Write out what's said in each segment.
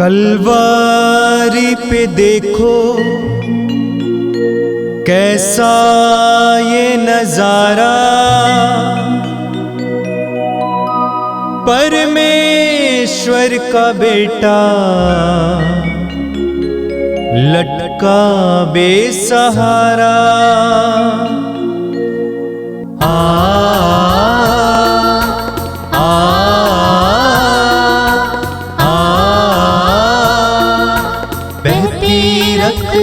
कलवारी पे देखो कैसा ये नजारा, परमेश्वर का बेटा लटका बेसहारा।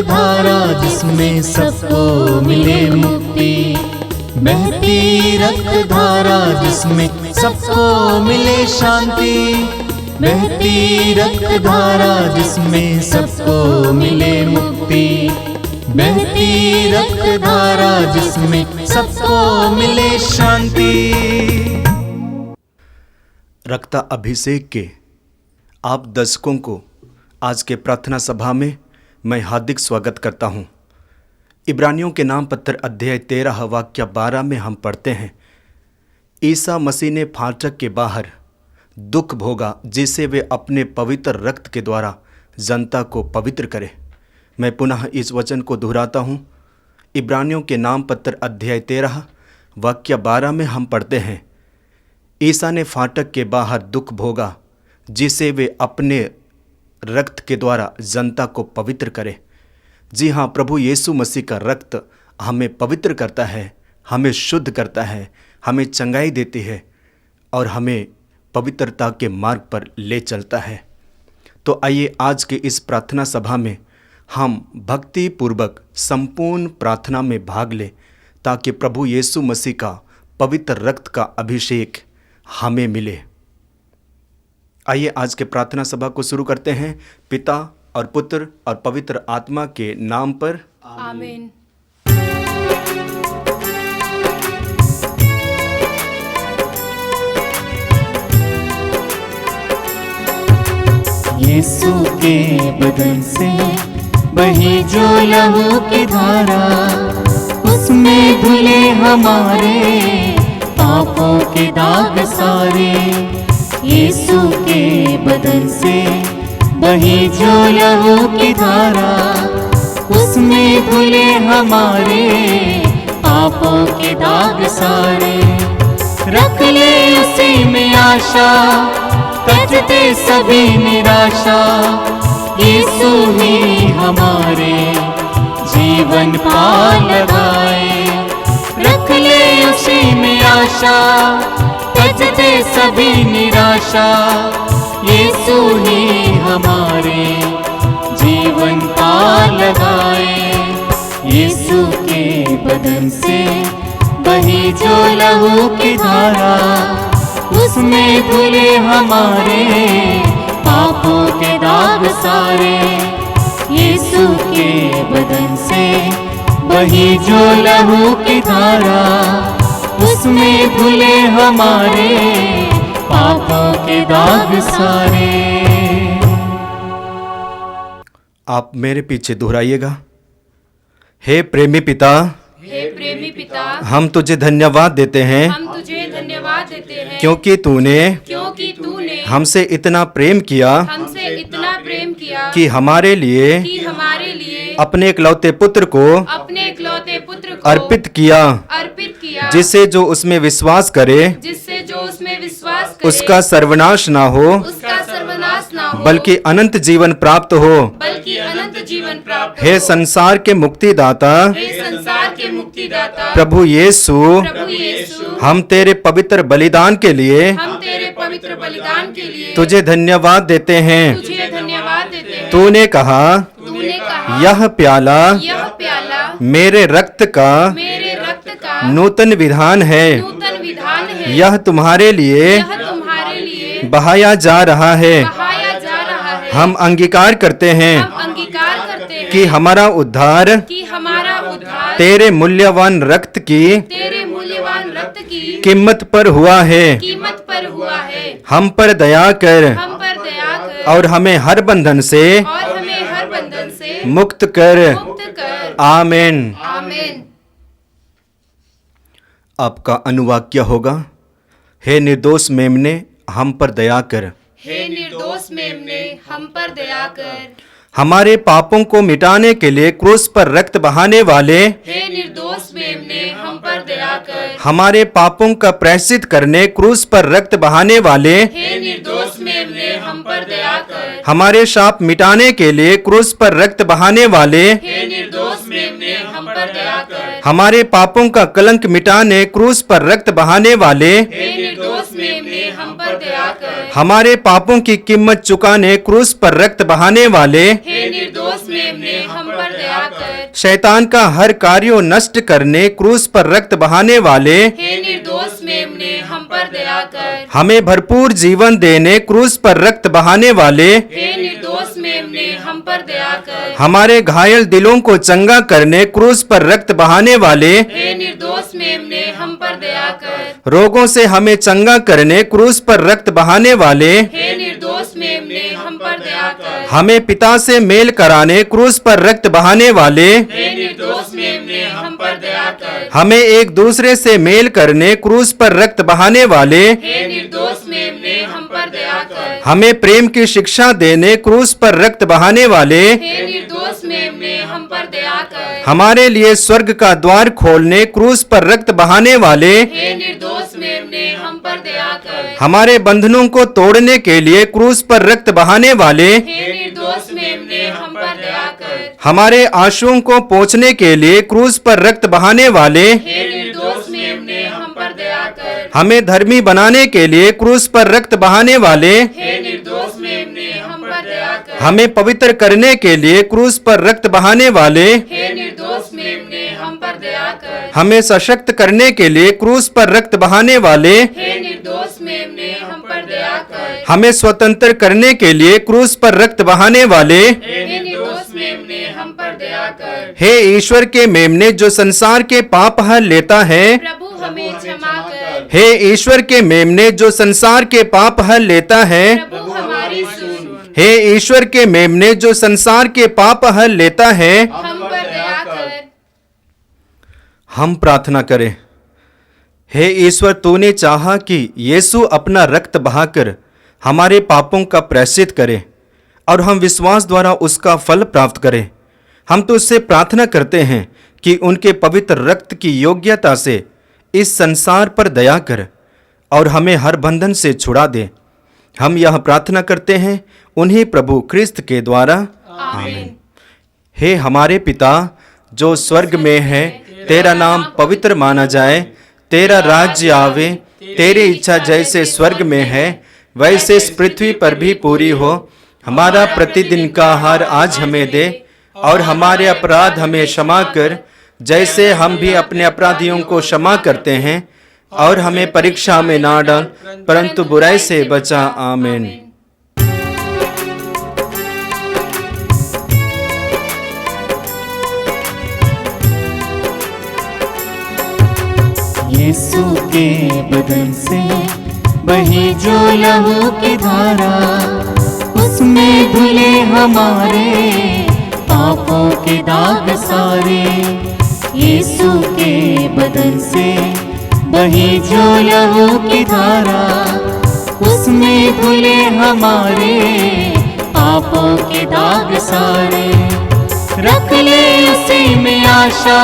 धारा जिसमें सबको मिले मुक्ति, बहती रक्त धारा जिसमें सबको मिले शांति, बहती रक्त धारा जिसमें सबको मिले मुक्ति, बहती रक्त धारा जिसमें सबको मिले शांति। रक्त अभिषेक के आप दर्शकों को आज के प्रार्थना सभा में मैं हार्दिक स्वागत करता हूँ। इब्रानियों के नाम पत्र अध्याय 13 वाक्य 12 में हम पढ़ते हैं, ईसा मसीह ने फाटक के बाहर दुख भोगा जिसे वे अपने पवित्र रक्त के द्वारा जनता को पवित्र करे। मैं पुनः इस वचन को दोहराता हूँ। इब्रानियों के नाम पत्र अध्याय 13 वाक्य 12 में हम पढ़ते हैं, ईसा ने फाटक के बाहर दुख भोगा जिसे वे अपने रक्त के द्वारा जनता को पवित्र करे। जी हाँ, प्रभु यीशु मसीह का रक्त हमें पवित्र करता है, हमें शुद्ध करता है, हमें चंगाई देती है और हमें पवित्रता के मार्ग पर ले चलता है। तो आइए आज के इस प्रार्थना सभा में हम भक्ति पूर्वक संपूर्ण प्रार्थना में भाग लें ताकि प्रभु यीशु मसीह का पवित्र रक्त का अभिषेक हमें मिले। आइए आज के प्रार्थना सभा को शुरू करते हैं पिता और पुत्र और पवित्र आत्मा के नाम पर, आमीन। यीशु के बदन से बही जो लहू की धारा, उसमें धुले हमारे पापों के दाग सारे। यीशु के बदन से बही जो लहू की धारा, उसमें धुले हमारे पापों के दाग सारे। रख ले उसी में आशा, तजते सभी निराशा, यीशु ही हमारे जीवन पाल लगाए। रख ले उसी में आशा, तजते सभी निराशा, यीशु ही हमारे जीवन पाल लगाए। यीशु के बदन से बही जो लहू की धारा, उसमें धुले हमारे पापों के दाग सारे। यीशु के बदन से बही जो लहू की धारा, उसमें धुले हमारे पापों के दाग सारे। आप मेरे पीछे दोहराइएगा। हे प्रेमी पिता, हे प्रेमी पिता, हम तुझे धन्यवाद देते हैं, हम तुझे धन्यवाद देते हैं क्योंकि तूने हमसे इतना प्रेम किया कि हमारे लिए अपने इकलौते पुत्र को अर्पित किया, जिससे जो उसमें विश्वास करे उसका सर्वनाश ना हो बल्कि अनंत जीवन प्राप्त हो। हे संसार के मुक्तिदाता प्रभु यीशु, हम तेरे पवित्र बलिदान के लिए तुझे धन्यवाद देते हैं। तूने कहा यह प्याला मेरे रक्त का नूतन विधान है, यह तुम्हारे लिए बहाया जा रहा है। हम अंगीकार करते हैं कि हमारा उद्धार तेरे मूल्यवान रक्त की कीमत पर हुआ है। हम पर दया कर और हमें हर बंधन से मुक्त कर। आमीन। आपका अनुवाक्य होगा, हे निर्दोष मेमने हम पर दया कर। हे निर्दोष मेमने हम पर दया कर। हमारे पापों को मिटाने के लिए क्रूस पर रक्त बहाने वाले, हे निर्दोष मेमने हम पर दया कर। हमारे पापों का प्रायश्चित करने क्रूस पर रक्त बहाने वाले, हे निर्दोष मेमने हम पर दया कर। हमारे शाप मिटाने के लिए क्रूस पर रक्त बहाने वाले, हे निर्दोष मेमने हम पर दया कर। हमारे पापों का कलंक मिटाने क्रूस पर रक्त बहाने वाले, हे निर्दोष मेमने हम पर दया कर। हमारे पापों की कीमत चुकाने क्रूस पर रक्त बहाने वाले, हे निर्दोष मेमने हम पर दया कर। शैतान का हर कार्यों नष्ट करने क्रूस पर रक्त बहाने वाले, हे निर्दोष मेमने हम पर दया कर। हमें भरपूर जीवन देने क्रूस पर रक्त बहाने वाले, हे निर्दोष मेमने हम पर दया कर। हमारे घायल दिलों को चंगा करने क्रूस पर रक्त बहाने वाले, हे निर्दोष मेमने हम पर दया कर। रोगों से हमें चंगा करने क्रूस पर रक्त बहाने वाले, हे निर्दोष मेमने हम पर दया कर। हमें पिता से मेल कराने क्रूस पर रक्त बहाने वाले, हे निर्दोष मेमने हम पर दया कर। हमें एक दूसरे से मेल करने क्रूस पर रक्त बहाने वाले, हे निर्दोष मेमने हम पर दया कर। हमें प्रेम की शिक्षा देने क्रूस पर रक्त बहाने वाले, हे निर्दोष मेमने हम पर दया कर। हमारे लिए स्वर्ग का द्वार खोलने क्रूस पर रक्त बहाने वाले, हे निर्दोष मेमने हम पर दया कर। हमारे बंधनों को तोड़ने के लिए क्रूस पर रक्त बहाने वाले, हे निर्दोष मेमने हम पर दया कर। हमारे आंसुओं को पोंछने के लिए क्रूस पर रक्त बहाने वाले, हे निर्दोष मेमने हम पर दया कर। हमें धर्मी बनाने के लिए क्रूस पर रक्त बहाने वाले, हे निर्दोष मेमने हम पर दया कर। हमें पवित्र करने के लिए क्रूस पर रक्त बहाने वाले, हे निर्दोष मेमने हम पर दया कर। हमें सशक्त करने के लिए क्रूस पर रक्त बहाने वाले, हे निर्दोष मेमने हम पर दया कर। हमें स्वतंत्र करने के लिए क्रूस पर रक्त बहाने वाले, हे निर्दोष मेमने हम पर दया कर। हे ईश्वर के मेमने जो संसार के पाप हर लेता है, प्रभु हमें क्षमा कर। हे ईश्वर के मेमने जो संसार के पाप हर लेता है, प्रभु हमारी सुन। हे ईश्वर के मेमने जो संसार के पाप हर लेता है, हम पर दया कर। हम प्रार्थना करें। हे ईश्वर, तूने चाहा कि यीशु अपना रक्त बहाकर हमारे पापों का प्रायश्चित करे और हम विश्वास द्वारा उसका फल प्राप्त करें। हम तो उससे प्रार्थना करते हैं कि उनके पवित्र रक्त की योग्यता से इस संसार पर दया कर और हमें हर बंधन से छुड़ा दे। हम यह प्रार्थना करते हैं उन्हीं प्रभु ख्रिस्त के द्वारा। आमीन। हे हमारे पिता जो स्वर्ग में है, तेरा नाम पवित्र माना जाए, तेरा राज्य आवे, तेरी इच्छा जैसे स्वर्ग में है वैसे इस पृथ्वी पर भी पूरी हो। हमारा प्रतिदिन का आहार आज हमें दे और हमारे अपराध हमें क्षमा कर जैसे हम भी अपने अपराधियों को क्षमा करते हैं, और हमें परीक्षा में ना डाल परंतु बुराई से बचा। आमीन। यीशु के बदन से बही जो लहू की धारा, उसमें धुले हमारे पापों के दाग सारे। यीशु के बदन से बही जो लहू की धारा, उसमें धुले हमारे पापों के दाग सारे। रख ले उसी में आशा,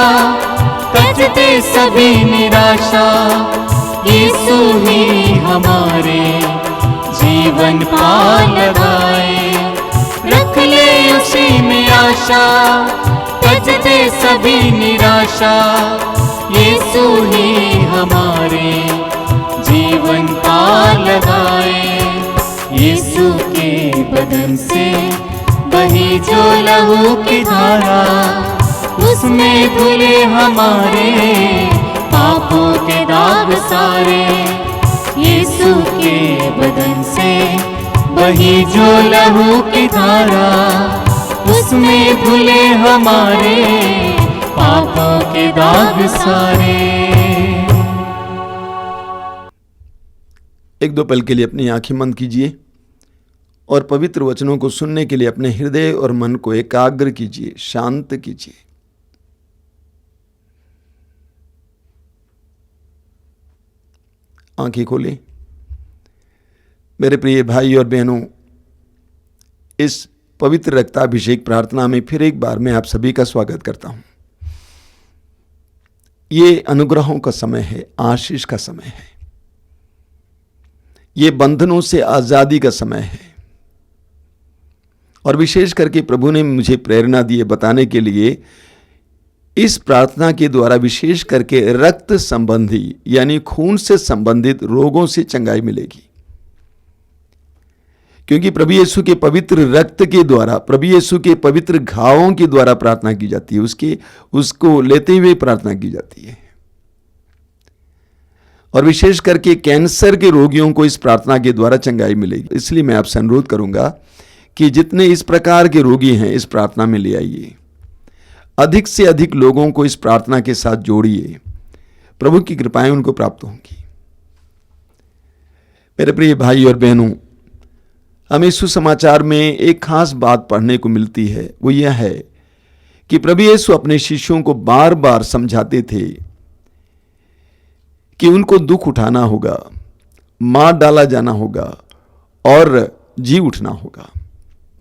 तजते सभी निराशा। यीशु ही हमारे जीवन पाल लगाए। रख ले उसी में आशा, तजते सभी निराशा। यीशु ही हमारे जीवन पाल लगाए। यीशु के बदन से बही जो लहू की धारा, उसमें धुले हमारे पापों के दाग सारे। यीशु के बदन से बही जो लहू की धारा, उसमें धुले हमारे पापों के दाग सारे। एक दो पल के लिए अपनी आंखें बंद कीजिए और पवित्र वचनों को सुनने के लिए अपने हृदय और मन को एकाग्र कीजिए, शांत कीजिए। आंखें खोलें। मेरे प्रिय भाई और बहनों, इस पवित्र रक्ताभिषेक प्रार्थना में फिर एक बार मैं आप सभी का स्वागत करता हूं। ये अनुग्रहों का समय है, आशीष का समय है, ये बंधनों से आजादी का समय है। और विशेष करके प्रभु ने मुझे प्रेरणा दी है बताने के लिए, इस प्रार्थना के द्वारा विशेष करके रक्त संबंधी यानी खून से संबंधित रोगों से चंगाई मिलेगी। क्योंकि प्रभु यीशु के पवित्र रक्त के द्वारा, प्रभु यीशु के पवित्र घावों के द्वारा प्रार्थना की जाती है, उसको लेते हुए प्रार्थना की जाती है। और विशेष करके कैंसर के रोगियों को इस प्रार्थना के द्वारा चंगाई मिलेगी। इसलिए मैं आपसे अनुरोध करूंगा कि जितने इस प्रकार के रोगी हैं इस प्रार्थना में ले आइए, अधिक से अधिक लोगों को इस प्रार्थना के साथ जोड़िए, प्रभु की कृपाएं उनको प्राप्त होंगी। मेरे प्रिय भाई और बहनों, हमें सुसमाचार में एक खास बात पढ़ने को मिलती है, वो यह है कि प्रभु यीशु अपने शिष्यों को बार बार समझाते थे कि उनको दुख उठाना होगा, मार डाला जाना होगा और जी उठना होगा।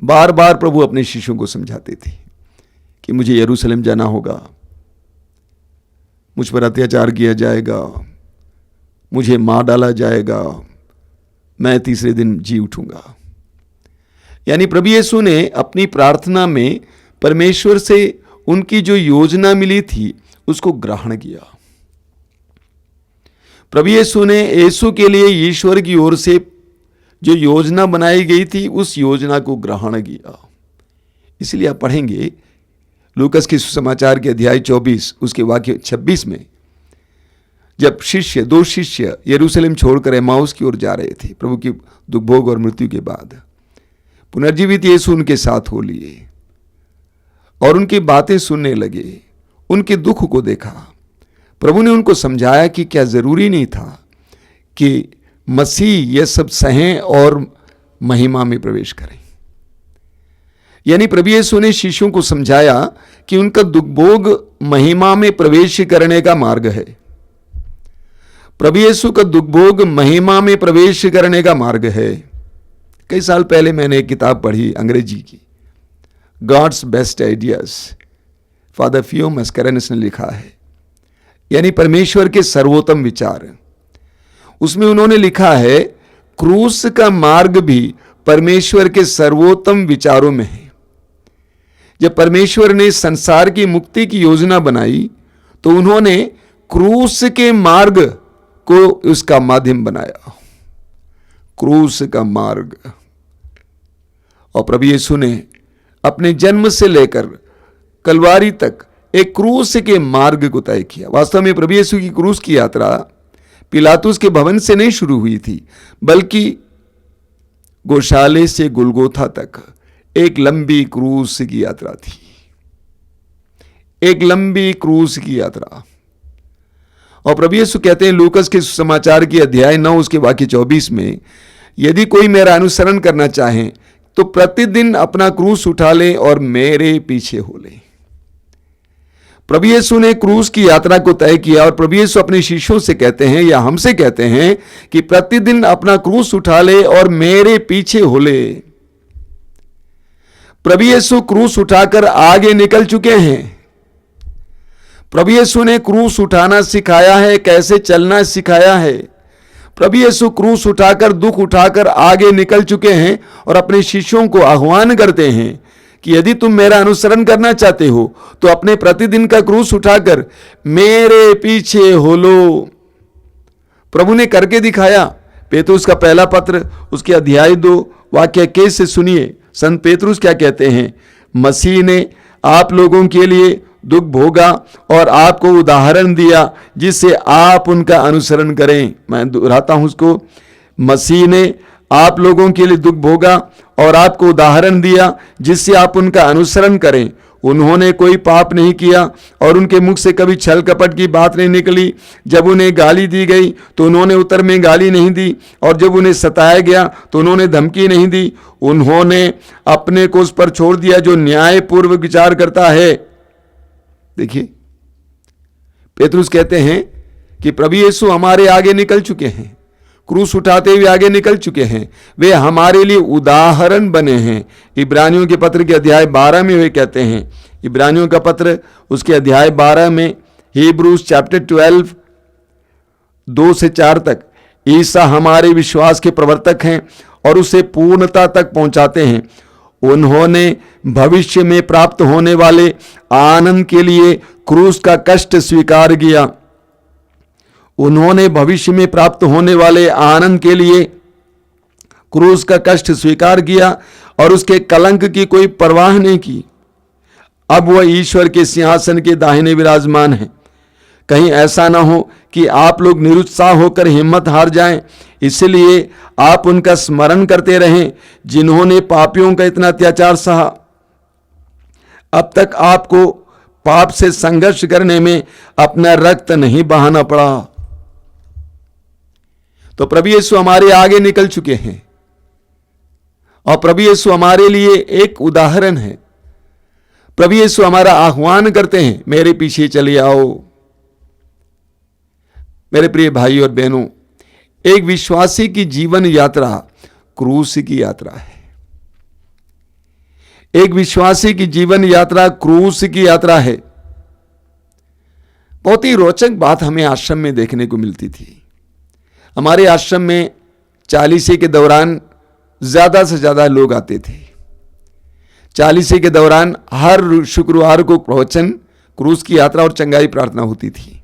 बार बार प्रभु अपने शिष्यों को समझाते थे कि मुझे यरूशलेम जाना होगा, मुझ पर अत्याचार किया जाएगा, मुझे मार डाला जाएगा, मैं तीसरे दिन जी उठूंगा। यानी प्रभु यीशु ने अपनी प्रार्थना में परमेश्वर से उनकी जो योजना मिली थी उसको ग्रहण किया। प्रभु यीशु ने यीशु के लिए ईश्वर की ओर से जो योजना बनाई गई थी उस योजना को ग्रहण किया। इसलिए आप पढ़ेंगे लूकस के सुसमाचार के अध्याय 24 उसके वाक्य 26 में, जब दो शिष्य यरूशलेम छोड़कर एमाउस की ओर जा रहे थे, प्रभु की दुख भोग और मृत्यु के बाद पुनर्जीवित यीशु उनके साथ हो लिए और उनकी बातें सुनने लगे, उनके दुख को देखा। प्रभु ने उनको समझाया कि क्या जरूरी नहीं था कि मसीह यह सब सहें और महिमा में प्रवेश करें। यानी प्रभु यीशु ने शिष्यों को समझाया कि उनका दुख भोग महिमा में प्रवेश करने का मार्ग है। प्रभु यीशु का दुख भोग महिमा में प्रवेश करने का मार्ग है। कई साल पहले मैंने एक किताब पढ़ी अंग्रेजी की, गॉड्स बेस्ट आइडियाज, फादर फियो मस्करेनस ने लिखा है, यानी परमेश्वर के सर्वोत्तम विचार। उसमें उन्होंने लिखा है क्रूस का मार्ग भी परमेश्वर के सर्वोत्तम विचारों में है। जब परमेश्वर ने संसार की मुक्ति की योजना बनाई तो उन्होंने क्रूस के मार्ग को उसका माध्यम बनाया, क्रूस का मार्ग। और प्रभु यीशु ने अपने जन्म से लेकर कलवारी तक एक क्रूस के मार्ग को तय किया। वास्तव में प्रभु यीशु की क्रूस की यात्रा पिलातुस के भवन से नहीं शुरू हुई थी, बल्कि गौशाले से गुलगोथा तक एक लंबी क्रूस की यात्रा थी, एक लंबी क्रूस की यात्रा। और प्रभु यीशु कहते हैं लूकस के सुसमाचार की अध्याय 9 उसके वाक्य 24 में, यदि कोई मेरा अनुसरण करना चाहे तो प्रतिदिन अपना क्रूस उठा ले और मेरे पीछे हो ले। प्रभु यीशु ने क्रूस की यात्रा को तय किया और प्रभु यीशु अपने शिष्यों से कहते हैं या हमसे कहते हैं कि प्रतिदिन अपना क्रूस उठा ले और मेरे पीछे हो ले। प्रभु यीशु क्रूस उठाकर आगे निकल चुके हैं। प्रभु यीशु ने क्रूस उठाना सिखाया है, कैसे चलना सिखाया है। प्रभु यीशु क्रूस उठाकर, दुख उठाकर आगे निकल चुके हैं और अपने शिष्यों को आह्वान करते हैं कि यदि तुम मेरा अनुसरण करना चाहते हो तो अपने प्रतिदिन का क्रूस उठाकर मेरे पीछे हो लो। प्रभु ने करके दिखाया। पेतरुस का पहला पत्र उसके अध्याय 2 वाक्य 21 से सुनिए, संत पेतरुस क्या कहते हैं। मसीह ने आप लोगों के लिए दुख भोगा और आपको उदाहरण दिया जिससे आप उनका अनुसरण करें। मैं दोहराता हूं उसको, मसीह ने आप लोगों के लिए दुख भोगा और आपको उदाहरण दिया जिससे आप उनका अनुसरण करें। उन्होंने कोई पाप नहीं किया और उनके मुख से कभी छल कपट की बात नहीं निकली। जब उन्हें गाली दी गई तो उन्होंने उत्तर में गाली नहीं दी और जब उन्हें सताया गया तो उन्होंने धमकी नहीं दी। उन्होंने अपने को उस पर छोड़ दिया जो न्यायपूर्वक विचार करता है। देखिए, पेतरुस कहते हैं कि प्रभु यीशु हमारे आगे निकल चुके हैं, क्रूस उठाते हुए आगे निकल चुके हैं, वे हमारे लिए उदाहरण बने हैं। इब्रानियों के पत्र के अध्याय 12 में वे कहते हैं, इब्रानियों का पत्र उसके अध्याय 12 में, हिब्रूज चैप्टर 12 2 से 4 तक, ईसा हमारे विश्वास के प्रवर्तक हैं और उसे पूर्णता तक पहुंचाते हैं। उन्होंने भविष्य में प्राप्त होने वाले आनंद के लिए क्रूस का कष्ट स्वीकार किया। उन्होंने भविष्य में प्राप्त होने वाले आनंद के लिए क्रूस का कष्ट स्वीकार किया और उसके कलंक की कोई परवाह नहीं की। अब वह ईश्वर के सिंहासन के दाहिने विराजमान है। कहीं ऐसा ना हो कि आप लोग निरुत्साह होकर हिम्मत हार जाएं। इसलिए आप उनका स्मरण करते रहें जिन्होंने पापियों का इतना अत्याचार सहा। अब तक आपको पाप से संघर्ष करने में अपना रक्त नहीं बहाना पड़ा। तो प्रभु यीशु हमारे आगे निकल चुके हैं और प्रभु यीशु हमारे लिए एक उदाहरण है। प्रभु यीशु हमारा आह्वान करते हैं, मेरे पीछे चले आओ। मेरे प्रिय भाई और बहनों, एक विश्वासी की जीवन यात्रा क्रूस की यात्रा है। एक विश्वासी की जीवन यात्रा क्रूस की यात्रा है। बहुत ही रोचक बात हमें आश्रम में देखने को मिलती थी। हमारे आश्रम में चालीसे के दौरान ज्यादा से ज्यादा लोग आते थे। चालीसे के दौरान हर शुक्रवार को प्रवचन, क्रूस की यात्रा और चंगाई प्रार्थना होती थी।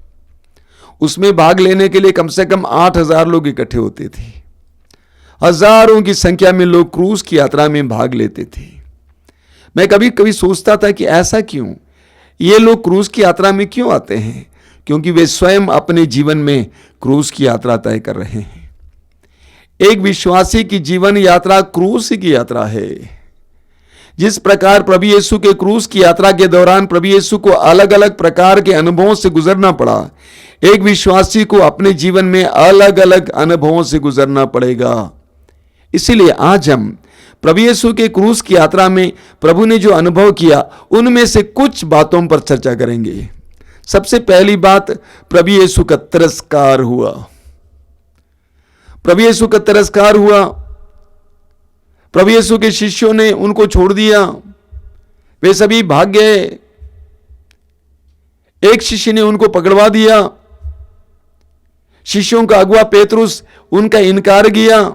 उसमें भाग लेने के लिए कम से कम 8,000 लोग इकट्ठे होते थे। हजारों की संख्या में लोग क्रूस की यात्रा में भाग लेते थे। मैं कभी कभी सोचता था कि ऐसा क्यों, ये लोग क्रूस की यात्रा में क्यों आते हैं? क्योंकि वे स्वयं अपने जीवन में क्रूस की यात्रा तय कर रहे हैं। एक विश्वासी की जीवन यात्रा क्रूस की यात्रा है। जिस प्रकार प्रभु यीशु के क्रूस की यात्रा के दौरान प्रभु यीशु को अलग अलग प्रकार के अनुभवों से गुजरना पड़ा, एक विश्वासी को अपने जीवन में अलग अलग अनुभवों से गुजरना पड़ेगा। इसीलिए आज हम प्रभु यीशु के क्रूस की यात्रा में प्रभु ने जो अनुभव किया उनमें से कुछ बातों पर चर्चा करेंगे। सबसे पहली बात, प्रभु यीशु का तिरस्कार हुआ। प्रभु यीशु का तिरस्कार हुआ। प्रभु यीशु के शिष्यों ने उनको छोड़ दिया, वे सभी भाग गए। एक शिष्य ने उनको पकड़वा दिया। शिष्यों का अगुआ पेतरुस उनका इनकार किया।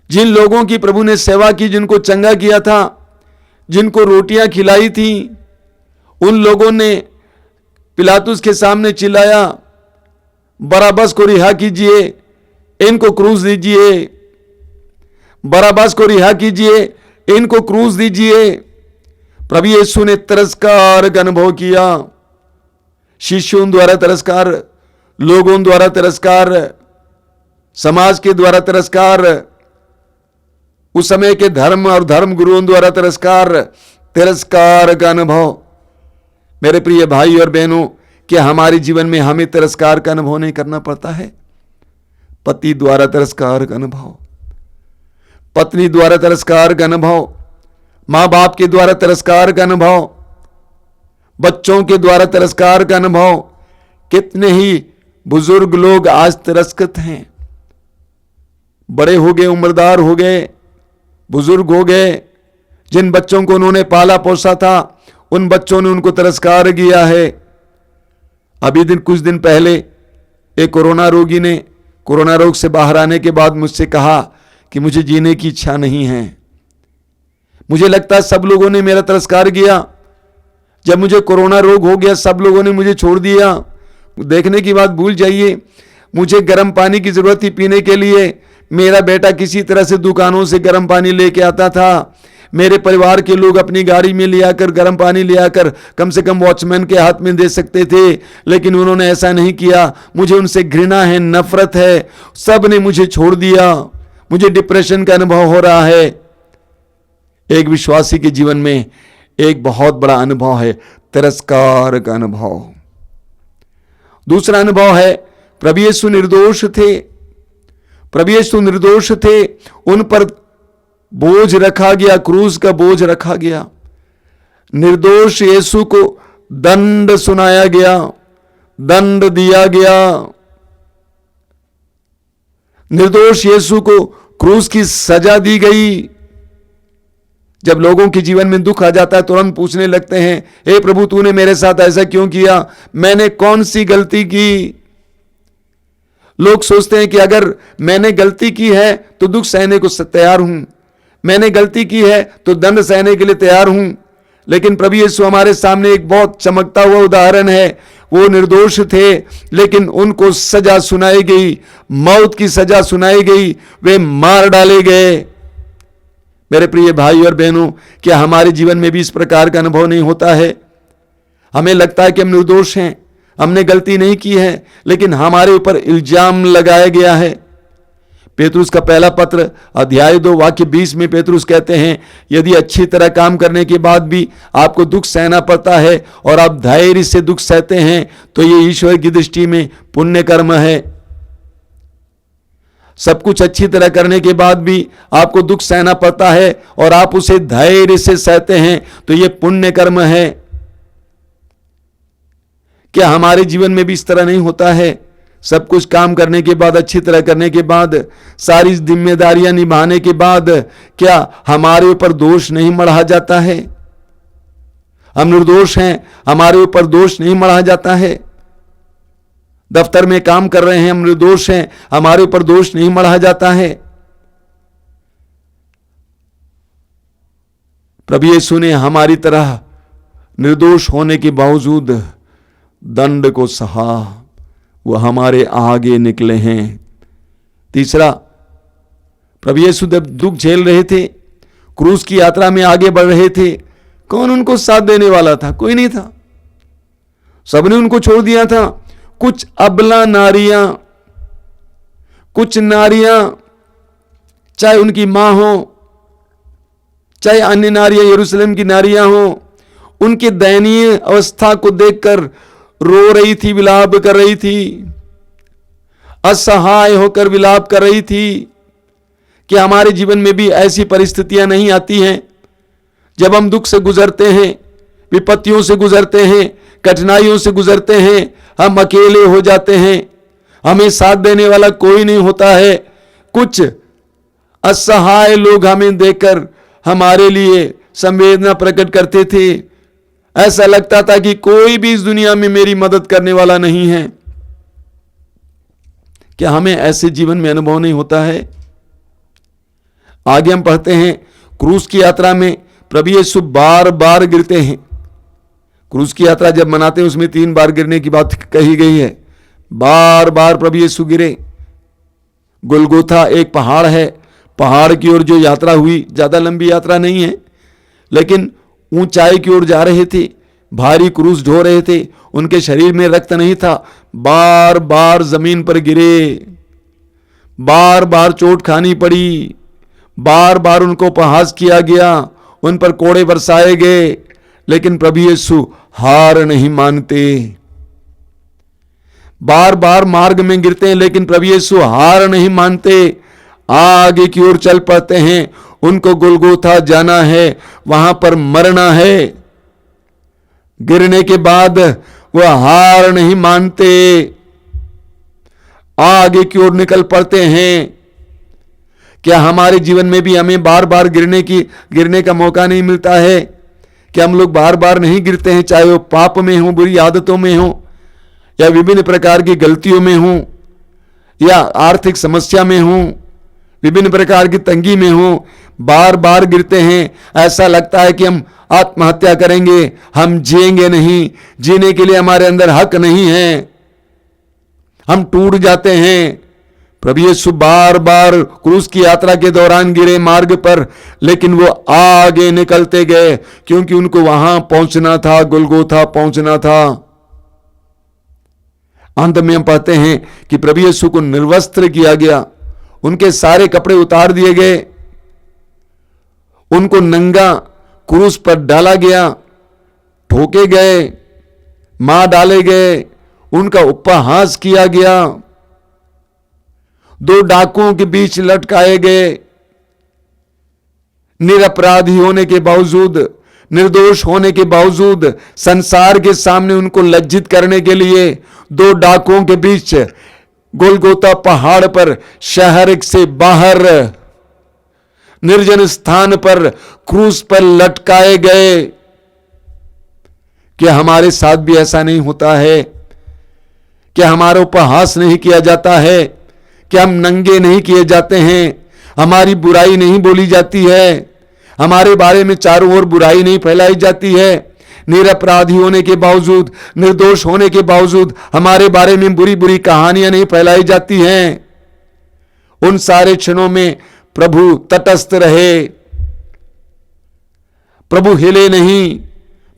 जिन लोगों की प्रभु ने सेवा की, जिनको चंगा किया था, जिनको रोटियां खिलाई थी, उन लोगों ने पिलातुस के सामने चिल्लाया, बराबस को रिहा कीजिए, इनको क्रूस दीजिए, बराबस को रिहा कीजिए, इनको क्रूस दीजिए। प्रभु यीशु ने तिरस्कार का अनुभव किया। शिष्यों द्वारा तिरस्कार, लोगों द्वारा तिरस्कार, समाज के द्वारा तिरस्कार, उस समय के धर्म और धर्म गुरुओं द्वारा तिरस्कार का अनुभव। मेरे प्रिय भाई और बहनों, क्या हमारे जीवन में हमें तिरस्कार का अनुभव नहीं करना पड़ता है? पति द्वारा तिरस्कार का अनुभव, पत्नी द्वारा तिरस्कार का अनुभव, मां बाप के द्वारा तिरस्कार का अनुभव, बच्चों के द्वारा तिरस्कार का अनुभव। कितने ही बुजुर्ग लोग आज तिरस्कृत हैं। बड़े हो गए, उम्रदार हो गए, बुजुर्ग हो गए। जिन बच्चों को उन्होंने पाला पोसा था, उन बच्चों ने उनको तिरस्कार किया है। अभी कुछ दिन पहले एक कोरोना रोगी ने कोरोना रोग से बाहर आने के बाद मुझसे कहा कि मुझे जीने की इच्छा नहीं है। मुझे लगता है सब लोगों ने मेरा तिरस्कार किया। जब मुझे कोरोना रोग हो गया, सब लोगों ने मुझे छोड़ दिया। देखने की बात भूल जाइए, मुझे गर्म पानी की जरूरत थी पीने के लिए। मेरा बेटा किसी तरह से दुकानों से गर्म पानी लेके आता था। मेरे परिवार के लोग अपनी गाड़ी में ले आकर गर्म पानी ले आकर कम से कम वॉचमैन के हाथ में दे सकते थे, लेकिन उन्होंने ऐसा नहीं किया। मुझे उनसे घृणा है, नफरत है। सब ने मुझे छोड़ दिया। मुझे डिप्रेशन का अनुभव हो रहा है। एक विश्वासी के जीवन में एक बहुत बड़ा अनुभव है तिरस्कार का अनुभव। दूसरा अनुभव है, प्रभु यीशु निर्दोष थे। प्रभु यीशु निर्दोष थे, उन पर बोझ रखा गया, क्रूस का बोझ रखा गया। निर्दोष यीशु को दंड सुनाया गया, दंड दिया गया। निर्दोष यीशु को क्रूस की सजा दी गई। जब लोगों के जीवन में दुख आ जाता है तुरंत पूछने लगते हैं, हे प्रभु तूने मेरे साथ ऐसा क्यों किया, मैंने कौन सी गलती की। लोग सोचते हैं कि अगर मैंने गलती की है तो दुख सहने को तैयार हूं, मैंने गलती की है तो दंड सहने के लिए तैयार हूं। लेकिन प्रभु यीशु हमारे सामने एक बहुत चमकता हुआ उदाहरण है। वो निर्दोष थे लेकिन उनको सजा सुनाई गई, मौत की सजा सुनाई गई, वे मार डाले गए। मेरे प्रिय भाई और बहनों, क्या हमारे जीवन में भी इस प्रकार का अनुभव नहीं होता है? हमें लगता है कि हम निर्दोष हैं, हमने गलती नहीं की है, लेकिन हमारे ऊपर इल्जाम लगाया गया है। पेतरुस का पहला पत्र अध्याय 2 वाक्य 20 में पेतरुस कहते हैं, यदि अच्छी तरह काम करने के बाद भी आपको दुख सहना पड़ता है और आप धैर्य से दुख सहते हैं तो ये ईश्वर की दृष्टि में पुण्य कर्म है। सब कुछ अच्छी तरह करने के बाद भी आपको दुख सहना पड़ता है और आप उसे धैर्य से सहते हैं तो ये पुण्य कर्म है। क्या हमारे जीवन में भी इस तरह नहीं होता है? सब कुछ काम करने के बाद, अच्छी तरह करने के बाद, सारी जिम्मेदारियां निभाने के बाद क्या हमारे ऊपर दोष नहीं मढ़ा जाता है? हम निर्दोष हैं, हमारे ऊपर दोष नहीं मढ़ा जाता है। दफ्तर में काम कर रहे हैं, हम निर्दोष हैं, हमारे ऊपर दोष नहीं मढ़ा जाता है। प्रभु यीशु ने हमारी तरह निर्दोष होने के बावजूद दंड को सहा, वो हमारे आगे निकले हैं। तीसरा, प्रभु यीशु जब दुख झेल रहे थे, क्रूस की यात्रा में आगे बढ़ रहे थे, कौन उनको साथ देने वाला था? कोई नहीं था, सबने उनको छोड़ दिया था। कुछ अबला नारियां, कुछ नारियां, चाहे उनकी मां हो, चाहे अन्य नारियां यरूशलेम की नारियां हो, उनकी दयनीय अवस्था को देखकर रो रही थी, विलाप कर रही थी, असहाय होकर विलाप कर रही थी। कि हमारे जीवन में भी ऐसी परिस्थितियां नहीं आती हैं जब हम दुख से गुजरते हैं, विपत्तियों से गुजरते हैं, कठिनाइयों से गुजरते हैं, हम अकेले हो जाते हैं, हमें साथ देने वाला कोई नहीं होता है। कुछ असहाय लोग हमें देखकर हमारे लिए संवेदना प्रकट करते थे। ऐसा लगता था कि कोई भी इस दुनिया में मेरी मदद करने वाला नहीं है। क्या हमें ऐसे जीवन में अनुभव नहीं होता है? आगे हम पढ़ते हैं, क्रूस की यात्रा में प्रभु यीशु बार बार गिरते हैं। क्रूस की यात्रा जब मनाते हैं उसमें 3 बार गिरने की बात कही गई है। बार बार प्रभु यीशु गिरे। गुलगोथा एक पहाड़ है, पहाड़ की ओर जो यात्रा हुई, ज्यादा लंबी यात्रा नहीं है, लेकिन ऊंचाई की ओर जा रहे थे, भारी क्रूस ढो रहे थे, उनके शरीर में रक्त नहीं था, बार बार जमीन पर गिरे, बार बार चोट खानी पड़ी, बार बार उनको उपहास किया गया, उन पर कोड़े बरसाए गए, लेकिन प्रभु यीशु हार नहीं मानते। बार बार मार्ग में गिरते हैं लेकिन प्रभु यीशु हार नहीं मानते, आगे की ओर चल पड़ते हैं। उनको गुलगोथा जाना है, वहां पर मरना है। गिरने के बाद वह हार नहीं मानते, आगे की ओर निकल पड़ते हैं। क्या हमारे जीवन में भी हमें बार बार गिरने का मौका नहीं मिलता है? क्या हम लोग बार बार नहीं गिरते हैं, चाहे वो पाप में हो, बुरी आदतों में हो, या विभिन्न प्रकार की गलतियों में हो, या आर्थिक समस्या में हो, विभिन्न प्रकार की तंगी में हो, बार बार गिरते हैं। ऐसा लगता है कि हम आत्महत्या करेंगे, हम जिएंगे नहीं, जीने के लिए हमारे अंदर हक नहीं है, हम टूट जाते हैं। प्रभु यीशु बार बार क्रूस की यात्रा के दौरान गिरे मार्ग पर, लेकिन वो आगे निकलते गए क्योंकि उनको वहां पहुंचना था, गुलगोथा पहुंचना था। अंत में हम पाते हैं कि प्रभु यीशु को निर्वस्त्र किया गया, उनके सारे कपड़े उतार दिए गए, उनको नंगा क्रूस पर डाला गया, ठोके गए, मार डाले गए, उनका उपहास किया गया, 2 डाकुओं के बीच लटकाए गए। निरपराधी होने के बावजूद, निर्दोष होने के बावजूद, संसार के सामने उनको लज्जित करने के लिए 2 डाकुओं के बीच गोलगोता पहाड़ पर शहर से बाहर निर्जन स्थान पर क्रूस पर लटकाए गए। क्या हमारे साथ भी ऐसा नहीं होता है? क्या हमारा उपहास नहीं किया जाता है? क्या हम नंगे नहीं किए जाते हैं? हमारी बुराई नहीं बोली जाती है? हमारे बारे में चारों ओर बुराई नहीं फैलाई जाती है? निरपराधी होने के बावजूद, निर्दोष होने के बावजूद हमारे बारे में बुरी बुरी कहानियां नहीं फैलाई जाती हैं? उन सारे क्षणों में प्रभु तटस्थ रहे, प्रभु हिले नहीं,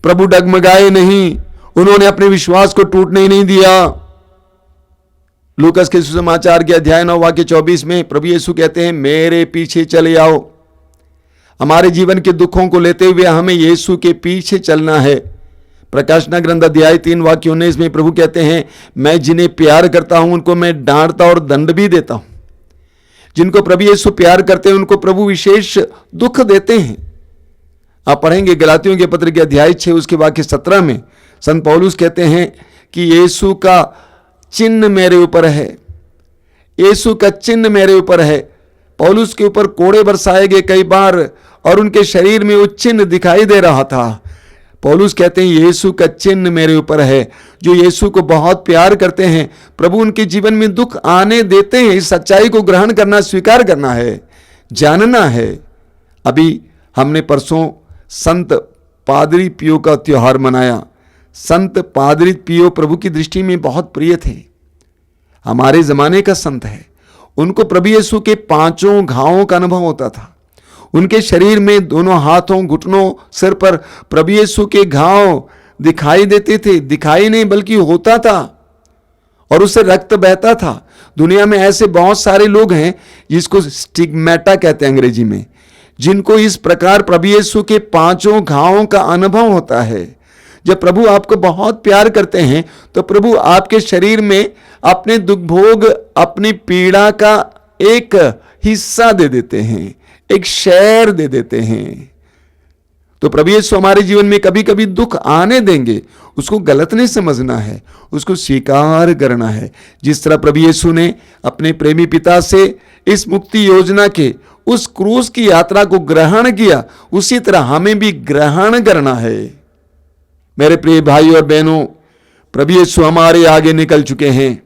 प्रभु डगमगाए नहीं, उन्होंने अपने विश्वास को टूटने ही नहीं दिया। लूकास के सुसमाचार के अध्याय 9 वाक्य 24 में प्रभु यीशु कहते हैं, मेरे पीछे चले आओ। हमारे जीवन के दुखों को लेते हुए हमें यीशु के पीछे चलना है। प्रकाशना ग्रंथ अध्याय 3 वाक्य 19 में प्रभु कहते हैं, मैं जिन्हें प्यार करता हूं उनको मैं डांटता और दंड भी देता हूं। जिनको प्रभु यीशु प्यार करते हैं उनको प्रभु विशेष दुख देते हैं। आप पढ़ेंगे गलातियों के पत्र के अध्याय 6 उसके वाक्य 17 में संत पौलुस कहते हैं कि यीशु का चिन्ह मेरे ऊपर है, यीशु का चिन्ह मेरे ऊपर है। पौलुस के ऊपर कोड़े बरसाए गए कई बार और उनके शरीर में वो चिन्ह दिखाई दे रहा था। पौलुस कहते हैं यीशु का चिन्ह मेरे ऊपर है। जो यीशु को बहुत प्यार करते हैं प्रभु उनके जीवन में दुख आने देते हैं। इस सच्चाई को ग्रहण करना, स्वीकार करना है, जानना है। अभी हमने परसों संत पादरी पियो का त्योहार मनाया। संत पादरी पियो प्रभु की दृष्टि में बहुत प्रिय थे, हमारे जमाने का संत है। उनको प्रभु यीशु के 5 घावों का अनुभव होता था। उनके शरीर में दोनों हाथों, घुटनों, सिर पर प्रभु यीशु के घाव दिखाई देते थे। दिखाई नहीं बल्कि होता था और उससे रक्त बहता था। दुनिया में ऐसे बहुत सारे लोग हैं जिसको स्टिग्मेटा कहते हैं अंग्रेजी में, जिनको इस प्रकार प्रभु यीशु के 5 घावों का अनुभव होता है। जब प्रभु आपको बहुत प्यार करते हैं तो प्रभु आपके शरीर में अपने दुख भोग, अपनी पीड़ा का एक हिस्सा दे देते हैं, एक शेयर दे देते हैं। तो प्रभु यीशु हमारे जीवन में कभी कभी दुख आने देंगे, उसको गलत नहीं समझना है, उसको स्वीकार करना है। जिस तरह प्रभु यीशु ने अपने प्रेमी पिता से इस मुक्ति योजना के उस क्रूस की यात्रा को ग्रहण किया, उसी तरह हमें भी ग्रहण करना है। मेरे प्रिय भाई और बहनों, प्रभु यीशु हमारे आगे निकल चुके हैं।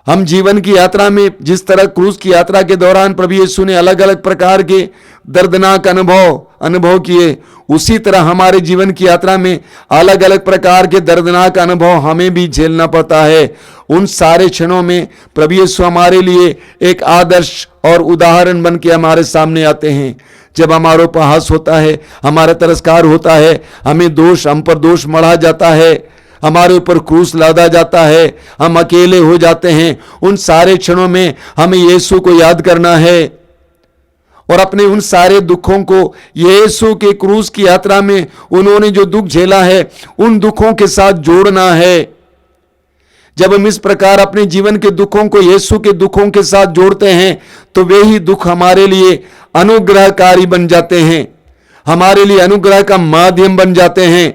हम जीवन की यात्रा में जिस तरह क्रूस की यात्रा के दौरान प्रभु यीशु ने अलग अलग प्रकार के दर्दनाक अनुभव किए, उसी तरह हमारे जीवन की यात्रा में अलग अलग प्रकार के दर्दनाक अनुभव हमें भी झेलना पड़ता है। उन सारे क्षणों में प्रभु यीशु हमारे लिए एक आदर्श और उदाहरण बन के हमारे सामने आते हैं। जब हमारा उपहास होता है, हमारा तिरस्कार होता है, हम पर दोष मढ़ा जाता है, हमारे ऊपर क्रूस लादा जाता है, हम अकेले हो जाते हैं, उन सारे क्षणों में हमें यीशु को याद करना है और अपने उन सारे दुखों को यीशु के क्रूस की यात्रा में उन्होंने जो दुख झेला है उन दुखों के साथ जोड़ना है। जब हम इस प्रकार अपने जीवन के दुखों को यीशु के दुखों के साथ जोड़ते हैं तो वे ही दुख हमारे लिए अनुग्रहकारी बन जाते हैं, हमारे लिए अनुग्रह का माध्यम बन जाते हैं।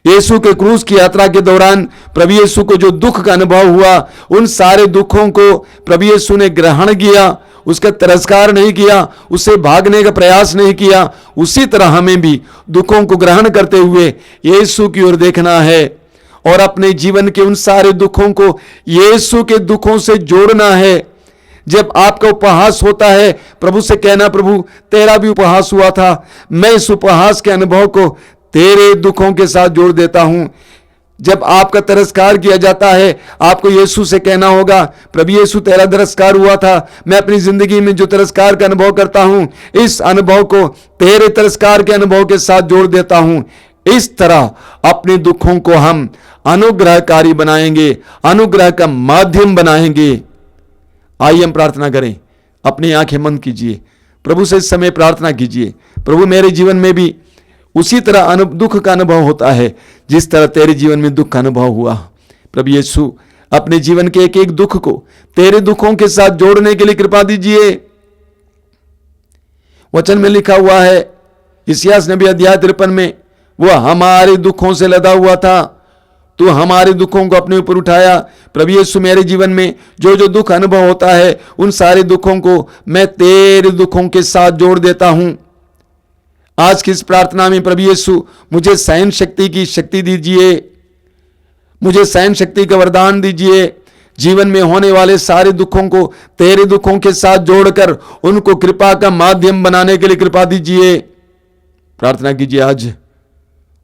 यीशु के क्रूस की यात्रा के दौरान प्रभु यीशु को जो दुख का अनुभव हुआ, उन सारे दुखों को प्रभु यीशु ने ग्रहण किया, उसका तिरस्कार नहीं किया, उससे भागने का प्रयास नहीं किया। उसी तरह हमें भी दुखों को ग्रहण करते हुए यीशु की ओर देखना है और अपने जीवन के उन सारे दुखों को यीशु के दुखों से जोड़ना है। जब आपका उपहास होता है, प्रभु से कहना, प्रभु तेरा भी उपहास हुआ था, मैं इस उपहास के अनुभव को तेरे दुखों के साथ जोड़ देता हूं। जब आपका तिरस्कार किया जाता है, आपको यीशु से कहना होगा, प्रभु यीशु तेरा तिरस्कार हुआ था, मैं अपनी जिंदगी में जो तिरस्कार का अनुभव करता हूं, इस अनुभव को तेरे तिरस्कार के अनुभव के साथ जोड़ देता हूं। इस तरह अपने दुखों को हम अनुग्रहकारी बनाएंगे, अनुग्रह का माध्यम बनाएंगे। आइए हम प्रार्थना करें। अपनी आंखें बंद कीजिए, प्रभु से इस समय प्रार्थना कीजिए, प्रभु मेरे जीवन में भी उसी तरह दुख का अनुभव होता है जिस तरह तेरे जीवन में दुख का अनुभव हुआ। प्रभु यीशु अपने जीवन के एक एक दुख को तेरे दुखों के साथ जोड़ने के लिए कृपा दीजिए। वचन में लिखा हुआ है, इसायाह नबी अध्याय 53 में, वह हमारे दुखों से लदा हुआ था तू हमारे दुखों को अपने ऊपर उठाया। प्रभु यीशु, मेरे जीवन में जो जो दुख अनुभव होता है, उन सारे दुखों को मैं तेरे दुखों के साथ जोड़ देता हूं। आज की इस प्रार्थना में प्रभु यीशु मुझे सहन शक्ति की शक्ति दीजिए, मुझे सहन शक्ति का वरदान दीजिए। जीवन में होने वाले सारे दुखों को तेरे दुखों के साथ जोड़कर उनको कृपा का माध्यम बनाने के लिए कृपा दीजिए। प्रार्थना कीजिए आज,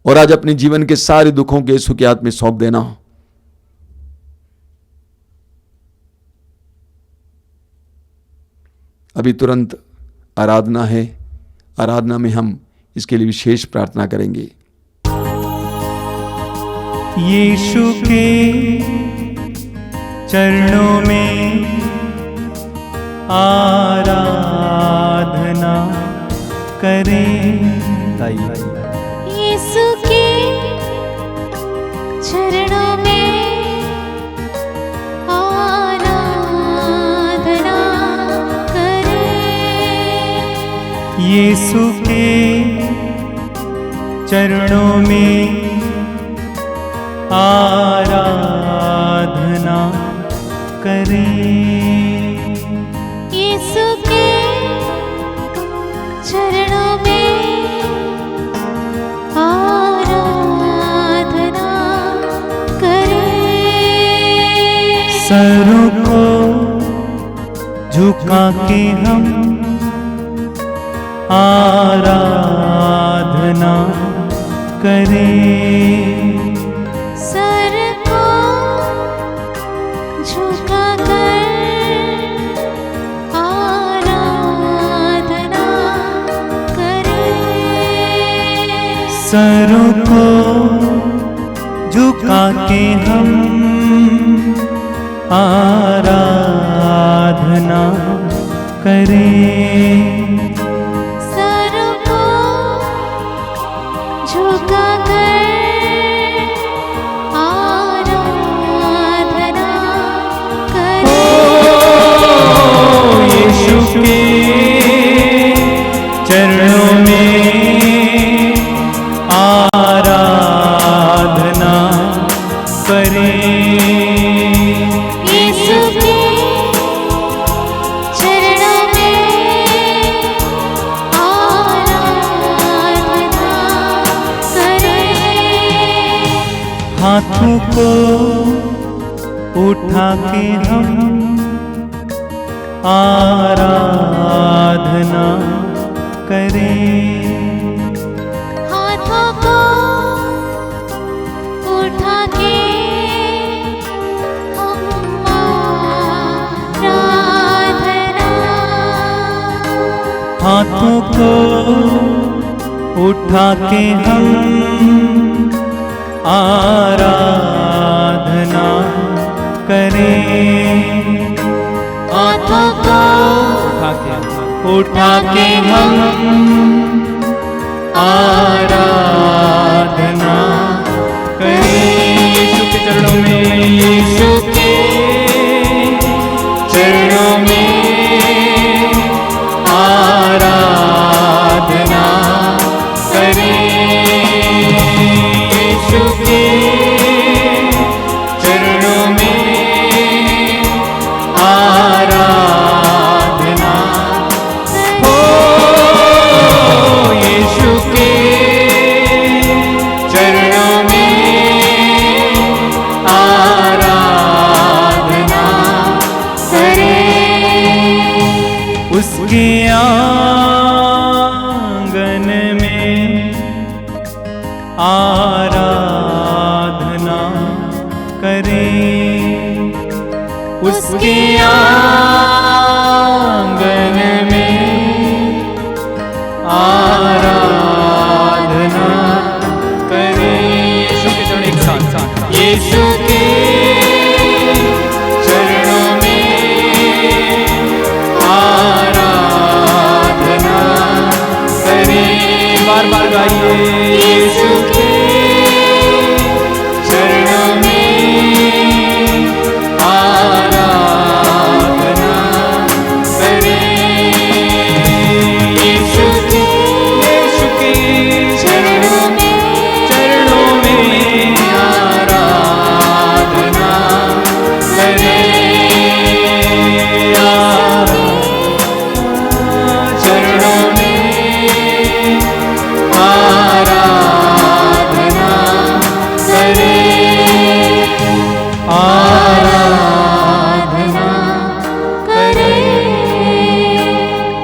और आज अपने जीवन के सारे दुखों के यीशु के हाथ में सौंप देना। अभी तुरंत आराधना है, आराधना में हम इसके लिए विशेष प्रार्थना करेंगे। यीशु के चरणों में आराधना करें। यीशु के चरणों में आराधना करें। यीशु के चरणों में आराधना करें। यीशु के चरणों में आराधना करें। सरों को झुका के हम आराधना करें। सर को झुका कर आराधना करें। सरों को झुका के हम आराधना करें। सर को झुका कर आराधना करें। यीशु के चरणों में आराधना करें। यीशु के चरणों में आराधना करें। हाथों को उठा के हम आराधना करें। हाथों को उठा के हम आराधना। हाथों को उठा के हम आराधना करें। हाथों को उठा के हम आराधना करें। यीशु के चरणों में, यीशु के चरणों में आराधना करें। यीशु के चरणों में आराधना हो। यीशु के चरणों में आराधना करें। उसके आंगन में आराधना करें। उसके आंगन में आराधना करें। यीशु के चरण एक साथ, यीशु के चरणों में आराधना करें। बार बार गाइए। यीशु के चरणों में आराधना करें। यीशु के चरणों में आराधना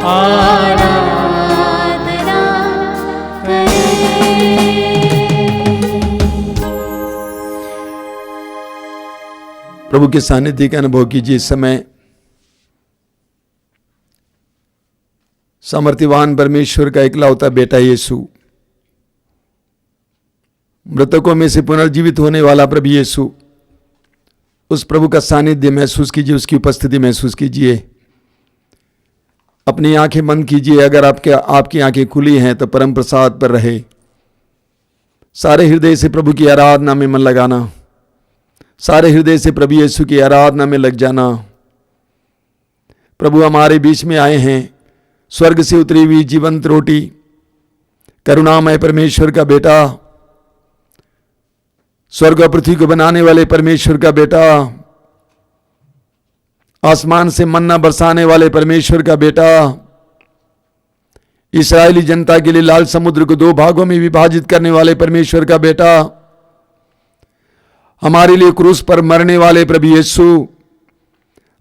आराधना करें। प्रभु के सानिध्य का अनुभव कीजिए। इस समय सामर्थ्यवान परमेश्वर का इकलौता बेटा यीशु, मृतकों में से पुनर्जीवित होने वाला प्रभु यीशु, उस प्रभु का सानिध्य महसूस कीजिए, उसकी उपस्थिति महसूस कीजिए। अपनी आंखें बंद कीजिए। अगर आपकी आंखें खुली हैं तो परम प्रसाद पर रहे। सारे हृदय से प्रभु की आराधना में मन लगाना, सारे हृदय से प्रभु यीशु की आराधना में लग जाना। प्रभु हमारे बीच में आए हैं, स्वर्ग से उतरी हुई जीवंत रोटी, करुणामय परमेश्वर का बेटा, स्वर्ग और पृथ्वी को बनाने वाले परमेश्वर का बेटा, आसमान से मन्ना बरसाने वाले परमेश्वर का बेटा, इस्राएली जनता के लिए लाल समुद्र को 2 भागों में विभाजित करने वाले परमेश्वर का बेटा, हमारे लिए क्रूस पर मरने वाले प्रभु यीशु,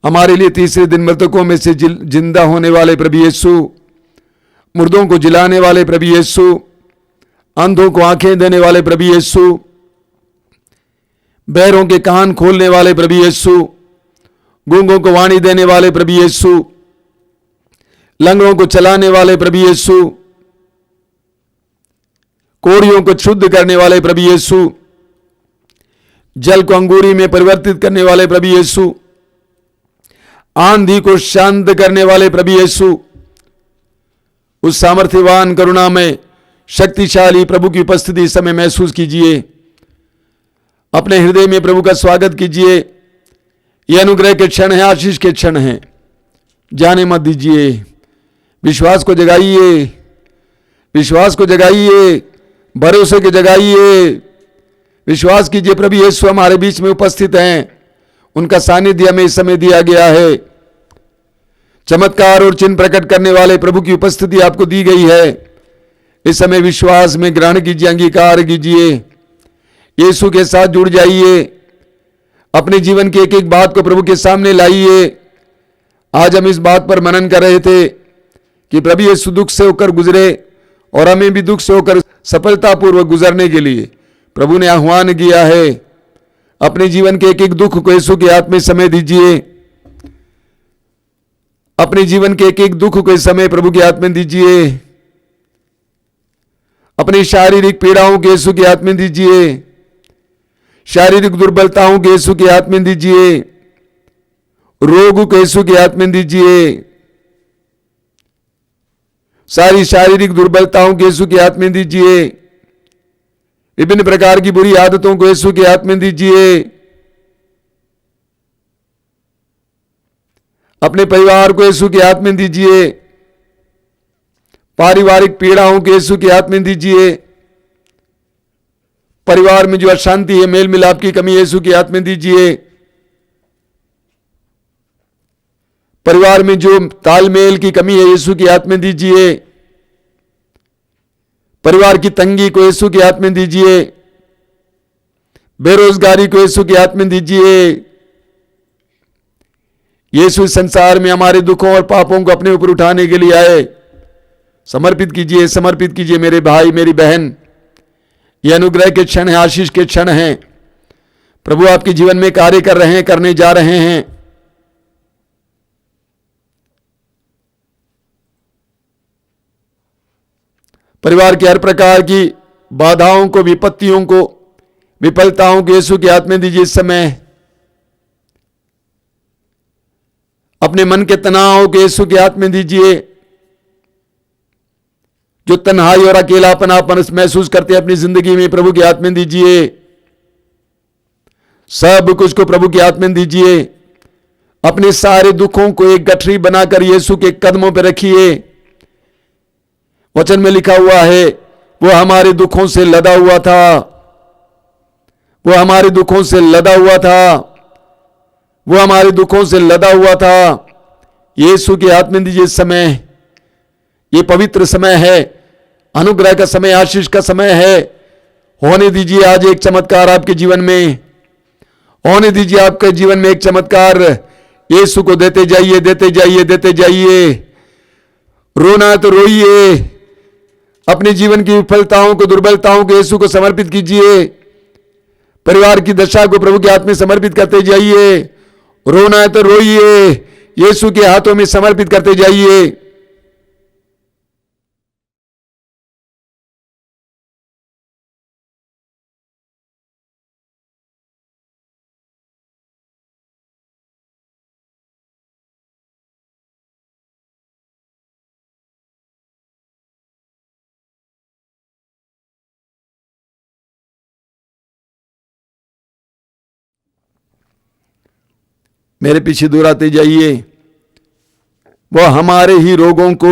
हमारे लिए तीसरे दिन मृतकों में से जिंदा होने वाले प्रभु यीशु, मुर्दों को जिलाने वाले प्रभु यीशु, अंधों को आंखें देने वाले प्रभु यीशु, बहरों के कान खोलने वाले प्रभु यीशु, गूंगों को वाणी देने वाले प्रभु यीशु, लंगड़ों को चलाने वाले प्रभु यीशु, कोढ़ियों को शुद्ध करने वाले प्रभु यीशु, जल को अंगूरी में परिवर्तित करने वाले प्रभु यीशु, आंधी को शांत करने वाले प्रभु यीशु, उस सामर्थ्यवान करुणा में शक्तिशाली प्रभु की उपस्थिति इस समय महसूस कीजिए। अपने हृदय में प्रभु का स्वागत कीजिए। यह अनुग्रह के क्षण हैं, आशीष के क्षण हैं, जाने मत दीजिए। विश्वास को जगाइए, विश्वास को जगाइए, भरोसे को जगाइए। विश्वास कीजिए प्रभु यीशु हमारे बीच में उपस्थित हैं, उनका सानिध्य हमें इस समय दिया गया है। चमत्कार और चिन्ह प्रकट करने वाले प्रभु की उपस्थिति आपको दी गई है। इस समय विश्वास में ग्रहण कीजिए, अंगीकार कीजिए, यीशु के साथ जुड़ जाइए। अपने जीवन की एक एक बात को प्रभु के सामने लाइए। आज हम इस बात पर मनन कर रहे थे कि प्रभु यीशु दुख से होकर गुजरे और हमें भी दुख से होकर सफलतापूर्वक गुजरने के लिए प्रभु ने आह्वान किया है। अपने जीवन के एक एक दुख को यीशु के हाथ में समय दीजिए। अपने जीवन के एक एक दुख को इस समय प्रभु के हाथ में दीजिए। अपनी शारीरिक पीड़ाओं के यीशु के हाथ में दीजिए। शारीरिक दुर्बलताओं के यीशु के हाथ में दीजिए। रोग को यीशु के हाथ में दीजिए। सारी शारीरिक दुर्बलताओं के यीशु के हाथ में दीजिए। विभिन्न प्रकार की बुरी आदतों को यीशु के हाथ में दीजिए। अपने परिवार को यीशु के हाथ में दीजिए। पारिवारिक पीड़ाओं के यीशु के हाथ में दीजिए। परिवार में जो अशांति है, मेल मिलाप की कमी, यीशु के हाथ में दीजिए। परिवार में जो तालमेल की कमी है, यीशु के हाथ में दीजिए। परिवार की तंगी को यीशु के हाथ में दीजिए। बेरोजगारी को यीशु के हाथ में दीजिए। यीशु संसार में हमारे दुखों और पापों को अपने ऊपर उठाने के लिए आए। समर्पित कीजिए, समर्पित कीजिए मेरे भाई मेरी बहन। यह अनुग्रह के क्षण हैं, आशीष के क्षण हैं। प्रभु आपके जीवन में कार्य कर रहे हैं, करने जा रहे हैं। परिवार की हर प्रकार की बाधाओं को, विपत्तियों को, विफलताओं को यीशु के हाथ में दीजिए। इस समय अपने मन के तनाव को यीशु के हाथ में दीजिए। जो तन्हाई और अकेलापन आप महसूस करते हैं अपनी जिंदगी में, प्रभु के हाथ में दीजिए। सब कुछ को प्रभु के हाथ में दीजिए। अपने सारे दुखों को एक गठरी बनाकर यीशु के कदमों पर रखिए। वचन में लिखा हुआ है, वो हमारे दुखों से लदा हुआ था, वो हमारे दुखों से लदा हुआ था, वो हमारे दुखों से लदा हुआ था। यीशु के हाथ में दीजिए। इस समय ये पवित्र समय है, अनुग्रह का समय, आशीष का समय है। होने दीजिए आज एक चमत्कार आपके जीवन में। होने दीजिए आपके जीवन में एक चमत्कार। यीशु को देते जाइए, देते जाइए, देते जाइए। रोना है तो रोइए, अपने जीवन की विफलताओं को, दुर्बलताओं को यीशु को समर्पित कीजिए। परिवार की दशा को प्रभु के हाथ में समर्पित करते जाइए। रोना है तो रोइए, यीशु के हाथों में समर्पित करते जाइए। मेरे पीछे दोहराते जाइए। वह हमारे ही रोगों को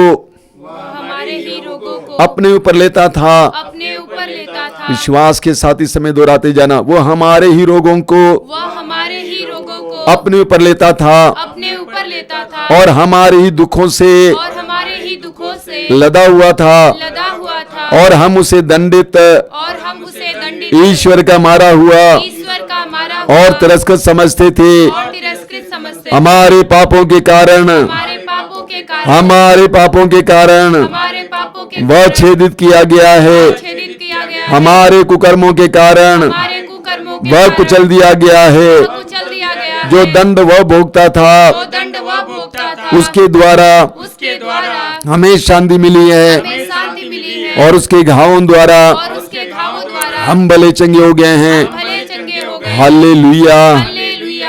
हमारे ही रोगों को अपने ऊपर लेता था। अपने ऊपर लेता था। विश्वास के साथ इस समय दोहराते जाना। वो हमारे ही रोगों को वह हमारे ही रोगों को अपने ऊपर लेता था अपने ऊपर लेता था और हमारे ही दुखों से और हमारे ही दुखों से लदा हुआ था लदा हुआ था और हम उसे दंडित दंडित ईश्वर का मारा हुआ ईश्वर का मारा हुआ और तिरस्कृत समझते थे। और तिरस्कृत समझते हमारे पापों के कारण हमारे पापों के कारण हमारे पापों के कारण हमारे पापों के वह कारण छेदित किया गया है। छेदित किया गया है। हमारे कुकर्मों के कारण हमारे कुकर्मों के वह कारण कुचल दिया गया है। वह कुचल दिया गया है। जो दंड वह भोगता था जो दंड वह भोगता था उसके द्वारा उसके द्वारा हमें शांति मिली है हमें शांति मिली है और उसके घावों द्वारा और उसके घावों द्वारा हम भले चंगे हो गए हैं। भले चंगे हो गए। Hallelujah,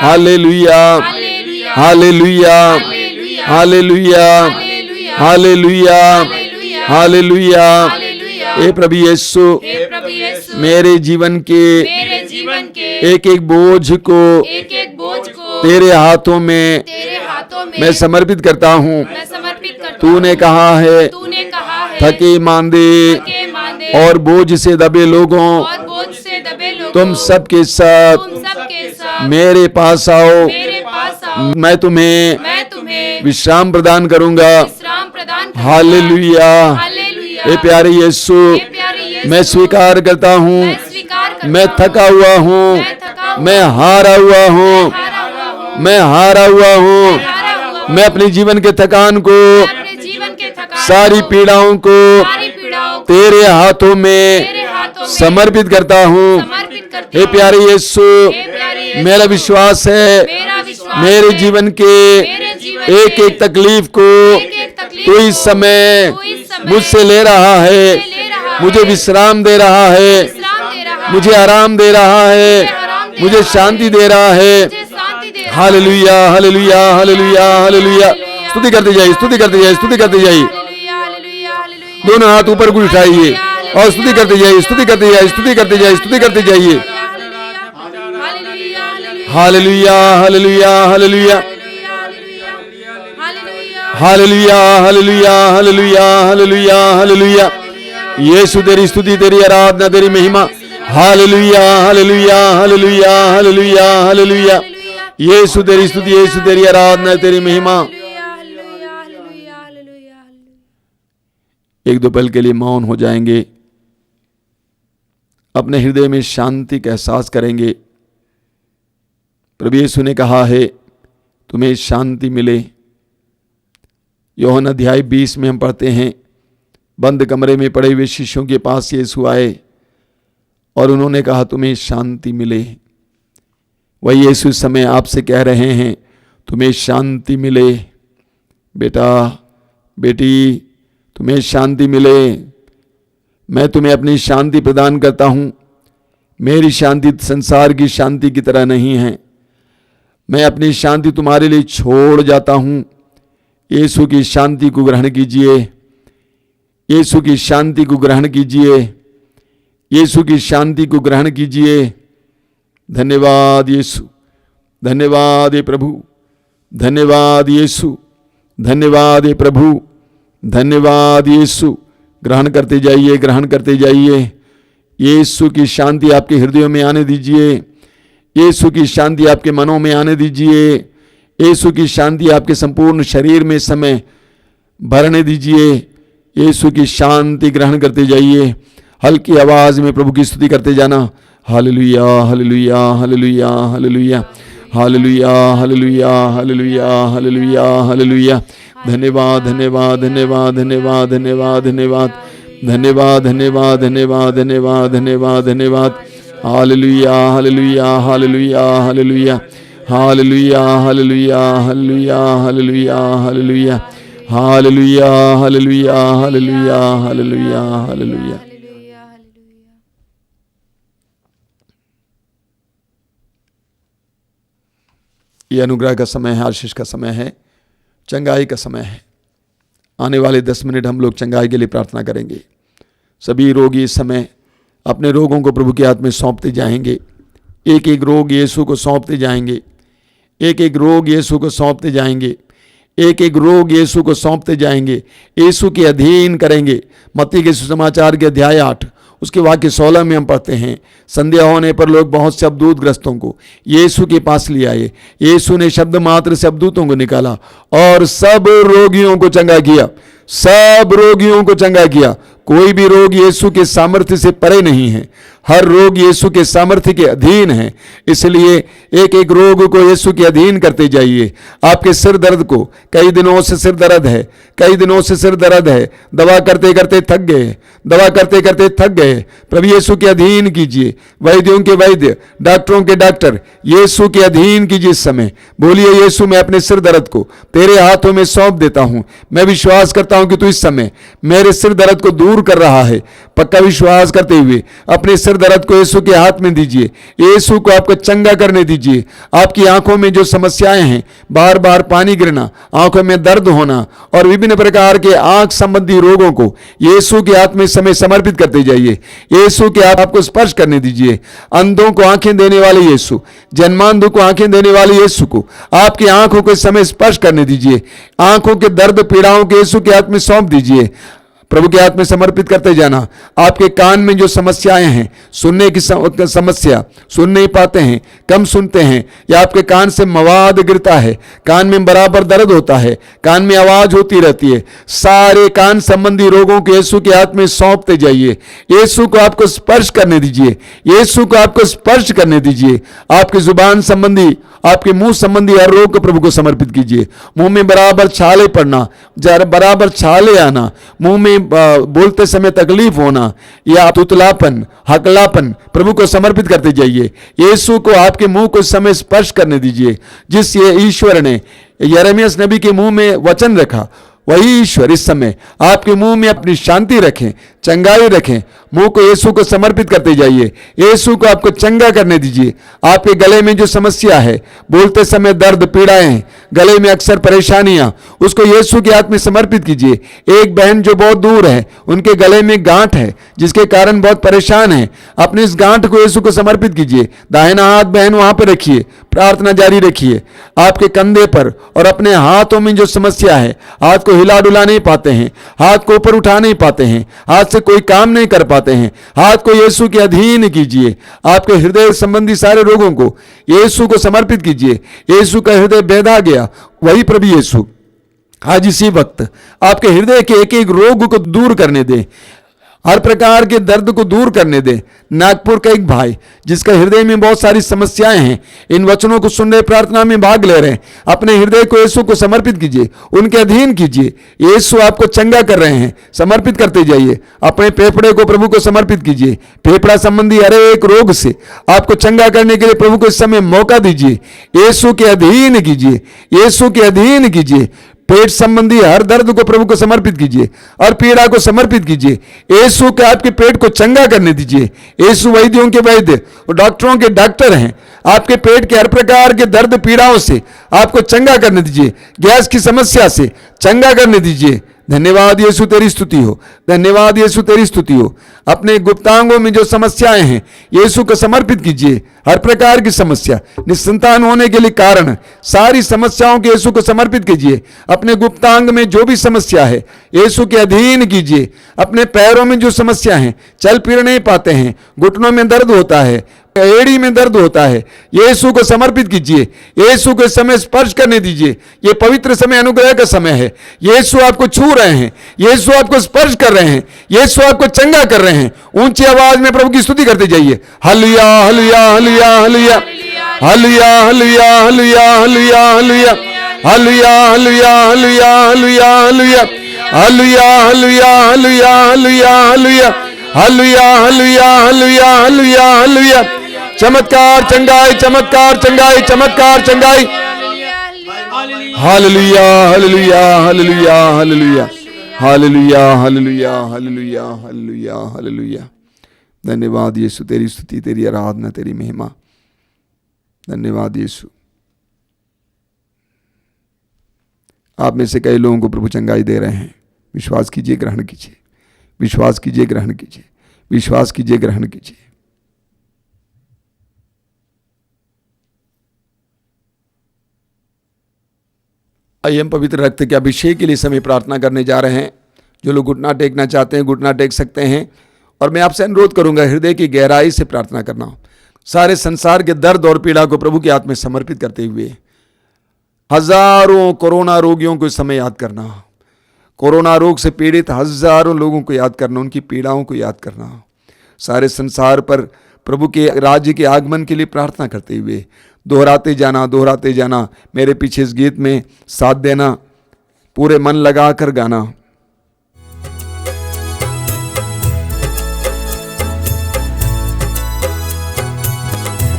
hallelujah hallelujah, hallelujah hallelujah, hallelujah, hallelujah, hallelujah. Hallelujah. हे प्रभु यीशु, हे प्रभु यीशु मेरे जीवन के मेरे जीवन के एक एक बोझ को एक एक बोझ को तेरे हाथों में तेरे हाथों में मैं समर्पित करता हूँ। मैं समर्पित करता तूने हूँ। कहा है तूने कहा है थके मांदे थके मांदे और बोझ से दबे लोगों और बोझ से दबे लोगों तुम सबके साथ तुम सबके साथ मेरे पास आओ। मेरे पास आओ। मैं तुम्हें मैं तुम्हें विश्राम प्रदान करूंगा। विश्राम प्रदान करूंगा। हालेलुया। हालेलुया। हे प्यारे यीशु, हे प्यारे यीशु, मैं स्वीकार करता हूँ मैं स्वीकार करता मैं हूँ। थका हुआ हूँ, मैं थका हुआ मैं हारा हुआ हूँ, हारा हुआ हूँ। मैं हारा हुआ हूँ। हारा हुआ हूँ। मैं अपने जीवन के थकान को, मैं अपने जीवन के थकान सारी को, पीड़ाओं को सारी पीड़ाओं को तेरे हाथों में तेरे हाथों में समर्पित करता हूँ। समर्पित करती हे हूँ। प्यारे यीशु, हे प्यारे यीशु, मेरा विश्वास है मेरा विश्वास मेरे है, जीवन के मेरे जीवन एक के एक तकलीफ को एक तकलीफ तू इस को समय तू इस समय मुझसे ले रहा है, मुझसे ले रहा है, मुझे विश्राम दे रहा है, विश्राम दे रहा है, मुझे आराम दे रहा है, आराम दे मुझे रहा है, शांति दे रहा है। मुझे शांति दे रहा है। Hallelujah, hallelujah, hallelujah, hallelujah. स्तुति करते जाइए, स्तुति करते जाइए, स्तुति करते जाइए। Hallelujah, hallelujah, hallelujah. दोनों हाथ ऊपर को उठाइए और स्तुति करते जाइए, स्तुति करते जाइए, स्तुति करते जाइए, स्तुति करते जाइए। Hallelujah, hallelujah, hallelujah, hallelujah, hallelujah, hallelujah, hallelujah, hallelujah, hallelujah, hallelujah. Yeshu तेरी स्तुति, तेरी आराधना, तेरी महिमा। Hallelujah, hallelujah, hallelujah, hallelujah, hallelujah. Yeshu तेरी स्तुति, यीशु तेरी आराधना, तेरी महिमा। एक दो पल के लिए मौन हो जाएंगे, अपने हृदय में शांति का एहसास करेंगे। प्रभु यीशु ने कहा है तुम्हें शांति मिले। यूहन्ना अध्याय 20 में हम पढ़ते हैं, बंद कमरे में पड़े हुए शिष्यों के पास यीशु आए और उन्होंने कहा तुम्हें शांति मिले। वही यीशु इस समय आपसे कह रहे हैं तुम्हें शांति मिले। बेटा, बेटी, तुम्हें शांति मिले। मैं तुम्हें अपनी शांति प्रदान करता हूँ। मेरी शांति संसार की शांति की तरह नहीं है। मैं अपनी शांति तुम्हारे लिए छोड़ जाता हूँ। यीशु की शांति को ग्रहण कीजिए, यीशु की शांति को ग्रहण कीजिए, यीशु की शांति को ग्रहण कीजिए। धन्यवाद यीशु, धन्यवाद हे प्रभु, धन्यवाद यीशु, धन्यवाद हे प्रभु, धन्यवाद यीशु। ग्रहण करते जाइए, ग्रहण करते जाइए। यीशु की शांति आपके हृदयों में आने दीजिए, यीशु की शांति आपके मनों में आने दीजिए, यीशु की शांति आपके संपूर्ण शरीर में समय भरने दीजिए। यीशु की शांति ग्रहण करते जाइए। हल्की आवाज में प्रभु की स्तुति करते जाना। Hallelujah, hallelujah, hallelujah, hallelujah, hallelujah, hallelujah, hallelujah, hallelujah, hallelujah, धन्यवाद धन्यवाद धन्यवाद धन्यवाद धन्यवाद धन्यवाद धन्यवाद धन्यवाद धन्यवाद धन्यवाद धन्यवाद धन्यवाद। Hallelujah hallelujah hallelujah hallelujah hallelujah hallelujah hallelujah hallelujah hallelujah hallelujah hallelujah hallelujah hallelujah hallelujah. ये अनुग्रह का समय है, आशीष का समय है, चंगाई का समय है। आने वाले 10 मिनट हम लोग चंगाई के लिए प्रार्थना करेंगे। सभी रोगी इस समय अपने रोगों को प्रभु के हाथ में सौंपते जाएंगे। एक एक रोग यीशु को सौंपते जाएंगे, एक एक रोग यीशु को सौंपते जाएंगे, एक एक रोग यीशु को सौंपते जाएंगे, यीशु के अधीन करेंगे। मत्ती के सुसमाचार के अध्याय 8 उसके वाक्य 16 में हम पढ़ते हैं, संध्या होने पर लोग बहुत से अबदूतग्रस्तों को यीशु के पास ले आए। यीशु ने शब्द मात्र से अबदूतों को निकाला और सब रोगियों को चंगा किया, सब रोगियों को चंगा किया। कोई भी रोग यीशु के सामर्थ्य से परे नहीं है, हर रोग यीशु के सामर्थ्य के अधीन है। इसलिए एक एक रोग को यीशु के अधीन करते जाइए। आपके सिर दर्द को, कई दिनों से सिर दर्द है, कई दिनों से सिर दर्द है, दवा करते करते थक गए, दवा करते करते थक गए, प्रभु यीशु के अधीन कीजिए। वैद्यों के वैद्य, डॉक्टरों के डॉक्टर, यीशु के अधीन कीजिए। इस समय बोलिए, यीशु मैं अपने सिर दर्द को तेरे हाथों में सौंप देता हूं। मैं विश्वास करता हूं कि तू इस समय मेरे सिर दर्द को दूर कर रहा है। पक्का विश्वास करते हुए अपने सिर दर्द को यीशु के हाथ में दीजिए, यीशु को आपको चंगा करने दीजिए। आपकी आंखों में जो समस्याएं हैं, बार बार पानी गिरना, आंखों में दर्द होना और विभिन्न प्रकार के आंख संबंधी रोगों को यीशु के हाथ में समय समर्पित करते जाइए। यीशु के हाथ आपको स्पर्श करने दीजिए। अंधों को आंखें देने वाले यीशु, जन्मांधों को आंखें देने वाले यीशु को आपकी आंखों को समय स्पर्श करने दीजिए। आंखों के दर्द पीड़ाओं के यीशु के हाथ में सौंप दीजिए, प्रभु के हाथ में समर्पित करते जाना। आपके कान में जो समस्याएं हैं, सुनने की समस्या, सुन नहीं पाते हैं, कम सुनते हैं, या आपके कान से मवाद गिरता है, कान में बराबर दर्द होता है, कान में आवाज होती रहती है, सारे कान संबंधी रोगों को यीशु के हाथ में सौंपते जाइए। यीशु को आपको स्पर्श करने दीजिए, यीशु को आपको स्पर्श करने दीजिए। आपकी जुबान संबंधी, आपके मुंह संबंधी हर रोग को प्रभु को समर्पित कीजिए। मुंह में बराबर छाले पड़ना, बराबर छाले आना, मुंह में बोलते समय तकलीफ होना या तुतलापन, हकलापन, प्रभु को समर्पित करते जाइए। यीशु को आपके मुंह को समय स्पर्श करने दीजिए। जिस ये ईश्वर ने यिर्मयाह नबी के मुंह में वचन रखा, वही ईश्वर इस समय आपके मुंह में अपनी शांति रखें, चंगाई रखें। मुंह को यीशु को समर्पित करते जाइए, यीशु को आपको चंगा करने दीजिए। आपके गले में जो समस्या है, बोलते समय दर्द, पीड़ाएं, गले में अक्सर परेशानियां, उसको यीशु के हाथ में समर्पित कीजिए। एक बहन जो बहुत दूर है, उनके गले में गांठ है जिसके कारण बहुत परेशान है, अपने इस गांठ को यीशु को समर्पित कीजिए। दाहिना हाथ बहन वहां पर रखिए, प्रार्थना जारी रखिए। आपके कंधे पर और अपने हाथों में जो समस्या है, हाथ को हिला डुला नहीं पाते हैं, हाथ को ऊपर उठा नहीं पाते हैं, हाथ से कोई काम नहीं कर पाते हैं, हाथ को यीशु के अधीन कीजिए। आपके हृदय संबंधी सारे रोगों को यीशु को समर्पित कीजिए। यीशु का हृदय बेधा गया, वही प्रभु यीशु आज इसी वक्त आपके हृदय के एक एक रोग को दूर करने दे, हर प्रकार के दर्द को दूर करने दे। नागपुर का एक भाई जिसका हृदय में बहुत सारी समस्याएं हैं, इन वचनों को सुन रहे, प्रार्थना में भाग ले रहे हैं, अपने हृदय को यीशु को समर्पित कीजिए, उनके अधीन कीजिए। यीशु आपको चंगा कर रहे हैं, समर्पित करते जाइए। अपने फेफड़े को प्रभु को समर्पित कीजिए। फेफड़ा संबंधी हर एक रोग से आपको चंगा करने के लिए प्रभु को इस समय मौका दीजिए। यीशु के अधीन कीजिए, यीशु के अधीन कीजिए। पेट संबंधी हर दर्द को प्रभु को समर्पित कीजिए और पीड़ा को समर्पित कीजिए। यीशु के आपके पेट को चंगा करने दीजिए। यीशु वैद्यों के वैद्य और डॉक्टरों के डॉक्टर हैं। आपके पेट के हर प्रकार के दर्द पीड़ाओं से आपको चंगा करने दीजिए। गैस की समस्या से चंगा करने दीजिए। धन्यवाद यीशु, तेरी स्तुति हो। धन्यवाद यीशु, तेरी स्तुति हो। अपने गुप्तांगों में जो समस्याएं हैं, यीशु को समर्पित कीजिए। हर प्रकार की समस्या, निसंतान होने के लिए कारण, सारी समस्याओं के यीशु को समर्पित कीजिए। अपने गुप्तांग में जो भी समस्या है, यीशु के अधीन कीजिए। अपने पैरों में जो समस्या है, चल फिर नहीं पाते हैं, घुटनों में दर्द होता है, एड़ी में दर्द होता है, यीशु को समर्पित कीजिए। यीशु को इस समय स्पर्श करने दीजिए। ये पवित्र समय अनुग्रह का समय है। यीशु आपको छू रहे हैं, यीशु आपको स्पर्श कर रहे हैं, यीशु आपको चंगा कर रहे हैं। ऊंची आवाज में प्रभु की स्तुति करते जाइए। Hallelujah hallelujah hallelujah hallelujah hallelujah hallelujah hallelujah hallelujah hallelujah hallelujah hallelujah hallelujah hallelujah hallelujah hallelujah hallelujah hallelujah hallelujah hallelujah hallelujah hallelujah चमत्कार चंगाई चमत्कार चंगाई चमत्कार चंगाई hallelujah hallelujah hallelujah hallelujah hallelujah hallelujah hallelujah hallelujah hallelujah. धन्यवाद यीशु, तेरी स्तुति, तेरी आराधना, तेरी महिमा। धन्यवाद यीशु। आप में से कई लोगों को प्रभु चंगाई दे रहे हैं। विश्वास कीजिए, ग्रहण कीजिए, विश्वास कीजिए, ग्रहण कीजिए, विश्वास कीजिए, ग्रहण कीजिए। आइए हम पवित्र रक्त के अभिषेक के लिए समय प्रार्थना करने जा रहे हैं। जो लोग घुटना टेकना चाहते हैं घुटना टेक सकते हैं, और मैं आपसे अनुरोध करूंगा हृदय की गहराई से प्रार्थना करना। सारे संसार के दर्द और पीड़ा को प्रभु के हाथ में समर्पित करते हुए हजारों कोरोना रोगियों को इस समय याद करना, कोरोना रोग से पीड़ित हजारों लोगों को याद करना, उनकी पीड़ाओं को याद करना। सारे संसार पर प्रभु के राज्य के आगमन के लिए प्रार्थना करते हुए दोहराते जाना। मेरे पीछे इस गीत में साथ देना, पूरे मन लगा कर गाना।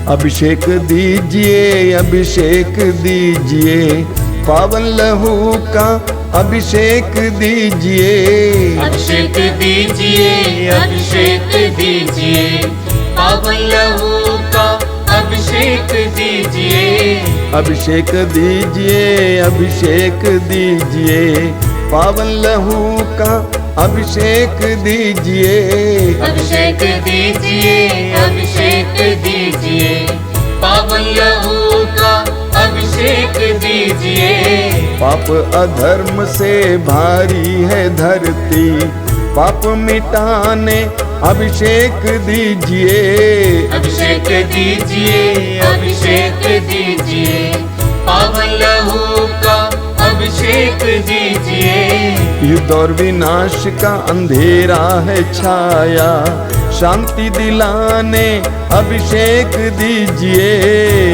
अभिषेक दीजिए, अभिषेक दीजिए, पावन लहू का अभिषेक दीजिए। अभिषेक दीजिए, अभिषेक दीजिए, पावन लहू का अभिषेक दीजिए। अभिषेक दीजिए, अभिषेक दीजिए, पावन लहू का अभिषेक दीजिए। अभिषेक दीजिए, अभिषेक दीजिए, पावन लहू का अभिषेक दीजिए। पाप अधर्म से भारी है धरती, पाप मिटाने अभिषेक दीजिए। अभिषेक दीजिए, अभिषेक दीजिए, पावन लहू का अभिषेक दीजिए। युद्ध और विनाश का अंधेरा है छाया, शांति दिलाने अभिषेक दीजिए।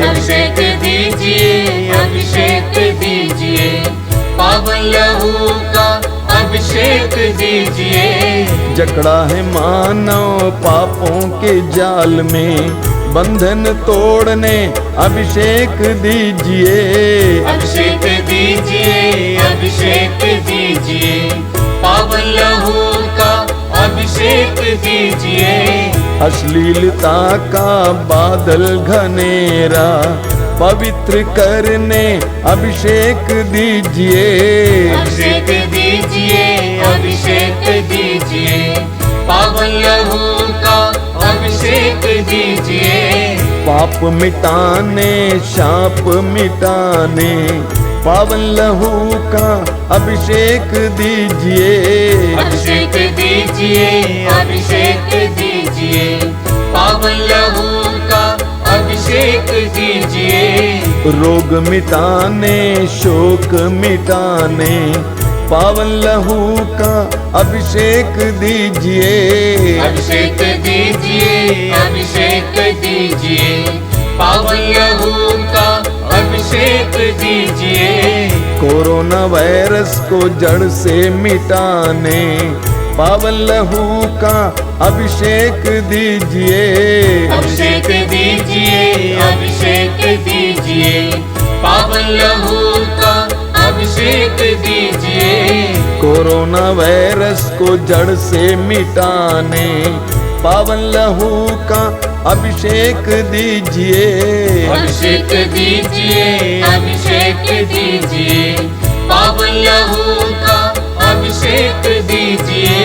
अभिषेक दीजिए, अभिषेक दीजिए, पावन लहू का अभिषेक दीजिए। जकड़ा है मानव पापों के जाल में, बंधन तोड़ने अभिषेक दीजिए। अभिषेक दीजिए, अभिषेक दीजिए, पावन लहू का अभिषेक दीजिए। अश्लीलता का बादल घनेरा पवित्र करने अभिषेक दीजिए। अभिषेक दीजिए, अभिषेक दीजिए, पावन लहू का अभिषेक दीजिए। पाप मिटाने शाप मिटाने पावन लहू का अभिषेक दीजिए। अभिषेक दीजिए, अभिषेक दीजिए, पावन लहू का अभिषेक दीजिए। रोग मिटाने शोक मिटाने पावन लहू का अभिषेक दीजिए। अभिषेक दीजिए, अभिषेक दीजिए, पावन लहू का अभिषेक दीजिए। कोरोना वायरस को जड़ से मिटाने पावन लहू का अभिषेक दीजिए। अभिषेक दीजिए, अभिषेक दीजिए, पावन लहू का अभिषेक दीजिए। कोरोना वायरस को जड़ से मिटाने पावन लहू का अभिषेक दीजिए। अभिषेक दीजिए, अभिषेक दीजिए, पावन लहू का अभिषेक दीजिए।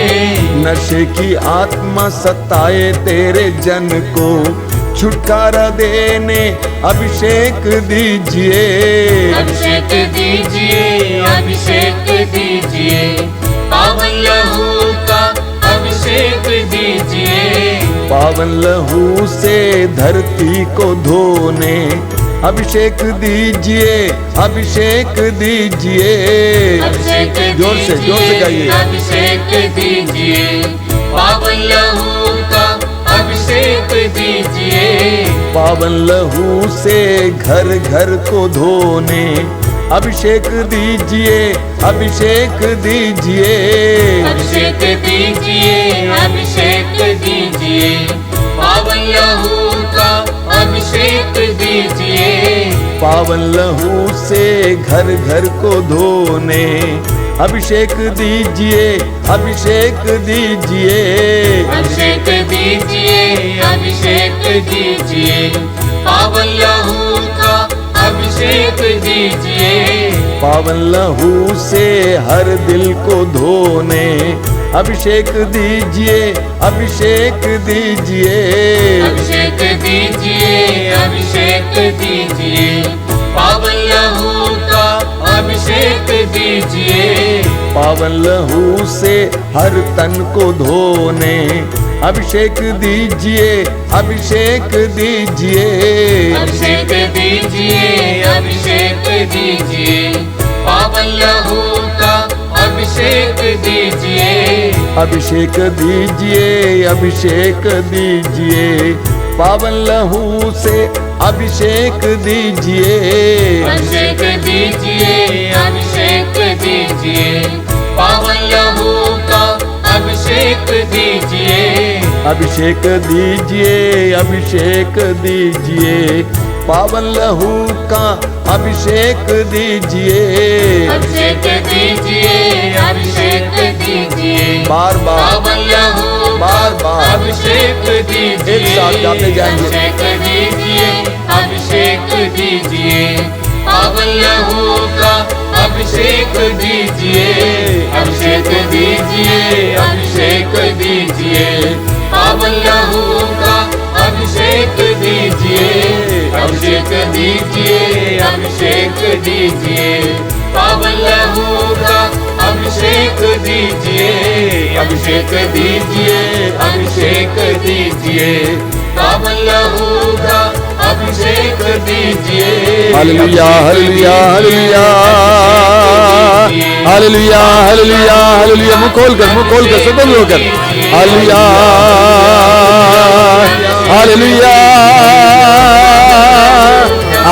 नशे की आत्मा सताए तेरे जन को छुटकारा देने अभिषेक दीजिए। अभिषेक दीजिए, अभिषेक दीजिए, पावन लहू का अभिषेक दीजिए। पावन लहू से धरती को धोने अभिषेक दीजिए, अभिषेक दीजिए। अभिषेक जोर से गाइए। अभिषेक दीजिए, पावन लहू का अभिषेक दीजिए। पावन लहू से घर घर को धोने अभिषेक दीजिए, अभिषेक दीजिए, अभिषेक दीजिए, अभिषेक दीजिए, पावन लहू का अभिषेक दीजिए, पावन लहू से घर घर को धोने, अभिषेक दीजिए, अभिषेक दीजिए, अभिषेक दीजिए, अभिषेक दीजिए, पावन लहू का अभिषेक दीजिए, पावन लहू से हर दिल को धोने, अभिषेक दीजिए, अभिषेक दीजिए, अभिषेक दीजिए, अभिषेक दीजिए, पावन लहू का अभिषेक दीजिए, पावन लहू से हर तन को धोने, अभिषेक दीजिए, अभिषेक दीजिए, अभिषेक दीजिए, अभिषेक दीजिए, पावन लहू का अभिषेक दीजिए, अभिषेक दीजिए, अभिषेक दीजिए, पावन लहू से अभिषेक दीजिए, अभिषेक दीजिए, अभिषेक दीजिए, पावन लहू का अभिषेक दीजिए, अभिषेक दीजिए, अभिषेक दीजिए, पावन लहू का अभिषेक दीजिए, अभिषेक दीजिए, अभिषेक दीजिए, बार बार पावन लहू बार बार अभिषेक दीजिए, एक साथ गाते जाएंगे। अभिषेक दीजिए, अभिषेक दीजिए, पावन लहू का अभिषेक दीजिए, अभिषेक दीजिए, अभिषेक दीजिए, पावन लहू का अभिषेक दीजिए, अभिषेक दीजिए, अभिषेक दीजिए, पावन लहू का अभिषेक दीजिए, अभिषेक दीजिए, अभिषेक दीजिए, पावन लहू का अभिषेक दीजिए, hallelujah, hallelujah, hallelujah, hallelujah, hallelujah, hallelujah, मुंह खोल कर स्वतंत्र होकर, हालेलुया, हालेलुया,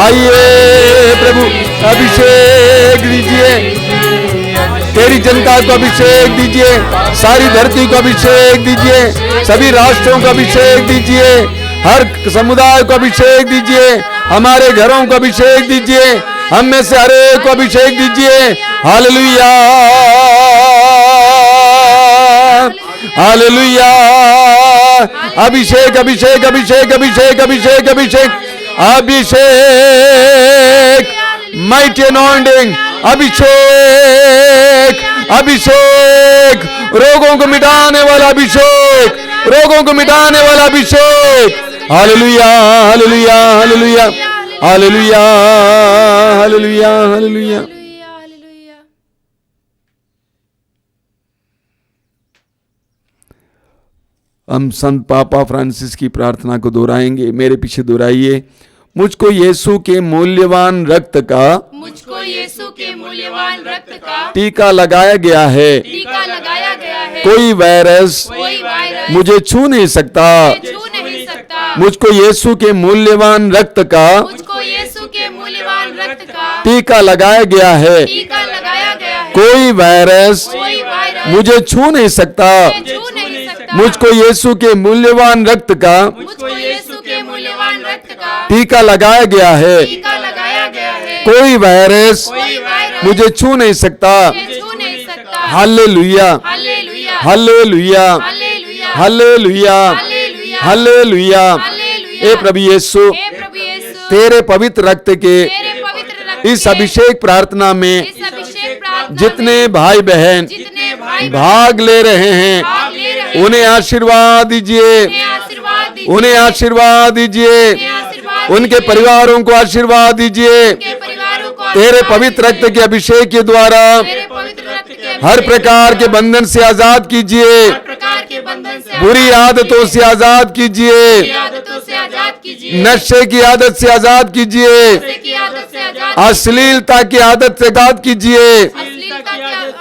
आइए प्रभु अभिषेक दीजिए, तेरी जनता को अभिषेक दीजिए, सारी धरती को अभिषेक दीजिए, सभी राष्ट्रों को अभिषेक दीजिए, हर समुदाय को अभिषेक दीजिए, हमारे घरों को अभिषेक दीजिए, हम में से हर एक को अभिषेक दीजिए, हालेलुया, हालेलुया, अभिषेक अभिषेक अभिषेक अभिषेक अभिषेक अभिषेक अभिषेक, माइटी अनॉइंटिंग, अभिषेक अभिषेक, रोगों को मिटाने वाला अभिषेक, रोगों को मिटाने वाला अभिषेक, hallelujah, hallelujah, hallelujah, hallelujah, hallelujah, hallelujah. हम संत पापा फ्रांसिस की प्रार्थना को दोहराएंगे, मेरे पीछे दोहराइए। मुझको यीशु के मूल्यवान रक्त का, मुझको यीशु के मूल्यवान रक्त का टीका लगाया गया है, टीका लगाया गया है। कोई वायरस कोई वायरस मुझे छू नहीं सकता। छू नहीं सकता। मुझको यीशु के मूल्यवान रक्त का मुझको यीशु के मूल्यवान रक्त का टीका लगाया गया है, टीका लगाया गया है। कोई वायरस कोई वायरस मुझे छू नहीं सकता। छू नहीं सकता। मुझको यीशु के मूल्यवान रक्त का मुझको यीशु के मूल्यवान रक्त का टीका लगाया गया है, टीका लगाया गया है। कोई वायरस कोई वायरस मुझे छू नहीं सकता। छू नहीं सकता। Hallelujah, hallelujah, hallelujah, hallelujah, hallelujah, hallelujah, hallelujah. Hallelujah. ए प्रभु यीशु, हे प्रभु यीशु, तेरे पवित्र रक्त के तेरे पवित्र रक्त इस के अभिषेक प्रार्थना में इस अभिषेक प्रार्थना जितने में भाई बहन जितने भाई भाग ले रहे हैं, भाग ले रहे हैं, उन्हें आशीर्वाद दीजिए, उन्हें आशीर्वाद दीजिए, उन्हें आशीर्वाद दीजिए, उन्हें आशीर्वाद उनके दीजिए, परिवारों को आशीर्वाद दीजिए। उनके परिवारों को तेरे आशीर्वाद पवित्र दीजिए। रक्त के अभिषेक के द्वारा तेरे पवित्र रक्त के हर अभिषेक प्रकार के बंधन से आजाद कीजिए, हर प्रकार के बंधन से बुरी आजाद आदतों से आजाद बुरी कीजिए, आदतों से आजाद कीजिए, नशे की आदत से आजाद कीजिए, नशे की आदत से आजाद अश्लीलता की आदत से आजाद कीजिए, अश्लीलता की आदत,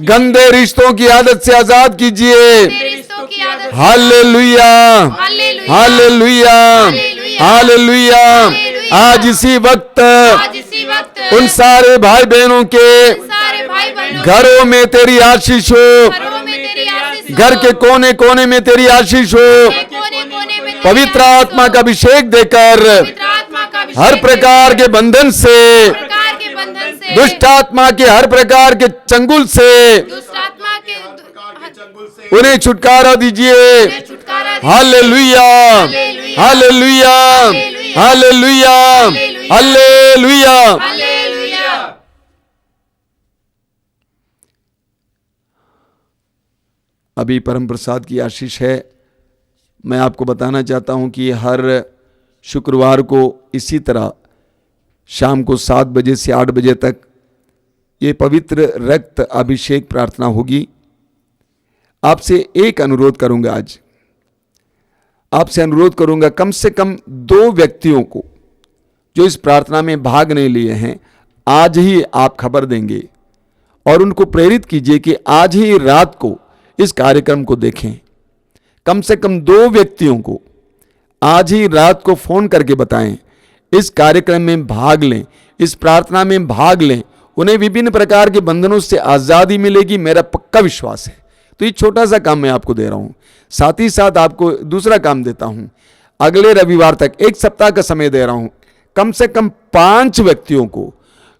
गंदे रिश्तों की आदत से आजाद कीजिए। गंदे रिश्तों की आदत, हालेलुया, हालेलुया, हालेलुया, हालेलुया। आज इसी वक्त आज इसी वक्त उन सारे भाई बहनों के सारे भाई बहनों घरों में तेरी आशीष हो, घरों में तेरी आशीष हो, घर के कोने कोने में तेरी आशीष हो। कोने-कोने में तेरी पवित्र आशीष आत्मा हो। का अभिषेक देकर पवित्र आत्मा का अभिषेक हर प्रकार के बंधन से, हर प्रकार के बंधन से, दुष्ट आत्मा के हर प्रकार के चंगुल से दुष्ट आत्मा के उन्हें छुटकारा दीजिए। छुटकारा दीजिए। Hallelujah, hallelujah, hallelujah, hallelujah. Hallelujah. अभी परम प्रसाद की आशीष है। मैं आपको बताना चाहता हूं कि हर शुक्रवार को इसी तरह शाम को 7 बजे से 8 बजे तक ये पवित्र रक्त अभिषेक प्रार्थना होगी। आपसे एक अनुरोध करूंगा, आज आपसे अनुरोध करूंगा, कम से कम 2 व्यक्तियों को जो इस प्रार्थना में भाग नहीं लिए हैं, आज ही आप खबर देंगे और उनको प्रेरित कीजिए कि आज ही रात को इस कार्यक्रम को देखें। कम से कम 2 व्यक्तियों को आज ही रात को फोन करके बताएं, इस कार्यक्रम में भाग लें, इस प्रार्थना में भाग लें। उन्हें विभिन्न प्रकार के बंधनों से आज़ादी मिलेगी, मेरा पक्का विश्वास है। तो ये छोटा सा काम मैं आपको दे रहा हूं। साथ ही साथ आपको दूसरा काम देता हूं, अगले रविवार तक 1 सप्ताह का समय दे रहा हूं। कम से कम 5 व्यक्तियों को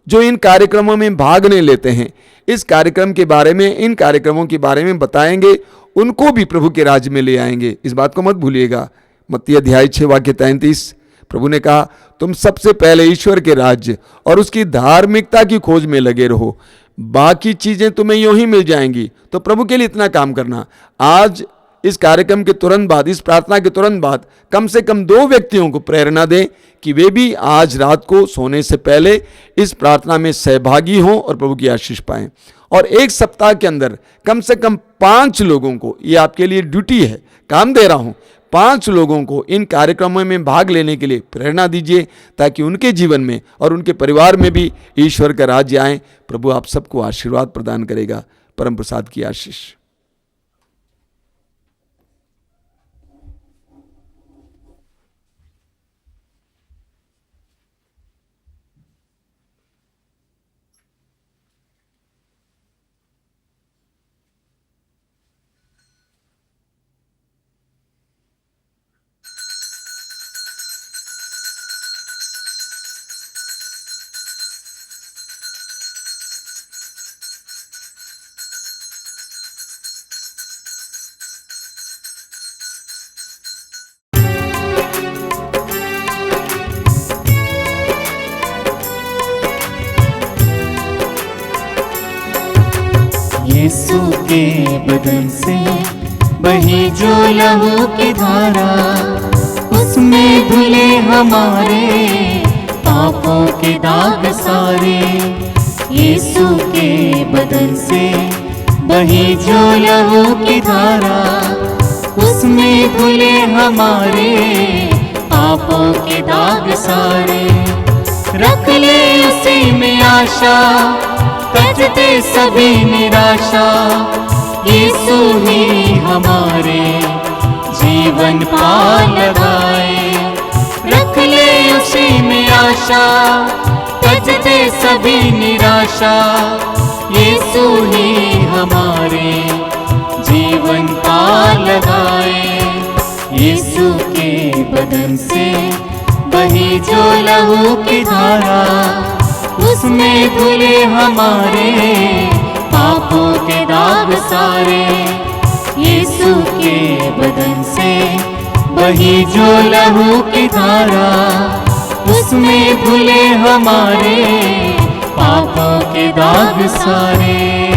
जो इन कार्यक्रमों में भाग नहीं लेते हैं, इस कार्यक्रम के बारे में, इन कार्यक्रमों के बारे में बताएंगे, उनको भी प्रभु के राज्य में ले आएंगे। इस बात को मत भूलिएगा। मत्ती अध्याय 6 वाक्य 33 प्रभु ने कहा, तुम सबसे पहले ईश्वर के राज्य और उसकी धार्मिकता की खोज में लगे रहो, बाकी चीजें तुम्हें यूं ही मिल जाएंगी। तो प्रभु के लिए इतना काम करना। आज इस कार्यक्रम के तुरंत बाद, इस प्रार्थना के तुरंत बाद कम से कम 2 व्यक्तियों को प्रेरणा दें कि वे भी आज रात को सोने से पहले इस प्रार्थना में सहभागी हों और प्रभु की आशीष पाएं। और 1 सप्ताह के अंदर कम से कम 5 लोगों को, ये आपके लिए ड्यूटी है, काम दे रहा हूं, 5 लोगों को इन कार्यक्रमों में भाग लेने के लिए प्रेरणा दीजिए, ताकि उनके जीवन में और उनके परिवार में भी ईश्वर का राज्य आए। प्रभु आप सबको आशीर्वाद प्रदान करेगा। परम प्रसाद की आशीष। यीशु के बदन से बही जो लहू की धारा, उसमें धुले हमारे पापों के दाग सारे। यीशु के बदन से बही जो लहू की धारा, उसमें धुले हमारे पापों के दाग सारे। रख ले उसी में आशा, तज दे सभी निराशा। यीशु ही हमारे जीवन पाल लगाए। रख ले उसी में आशा, तज दे सभी निराशा। यीशु ही हमारे जीवन पाल लगाए। यीशु के बदन से बही जो लहू की धारा, उसमें धुले हमारे पापों के दाग सारे। यीशु के बदन से बही जो लहू की धारा, उसमें धुले हमारे पापों के दाग सारे।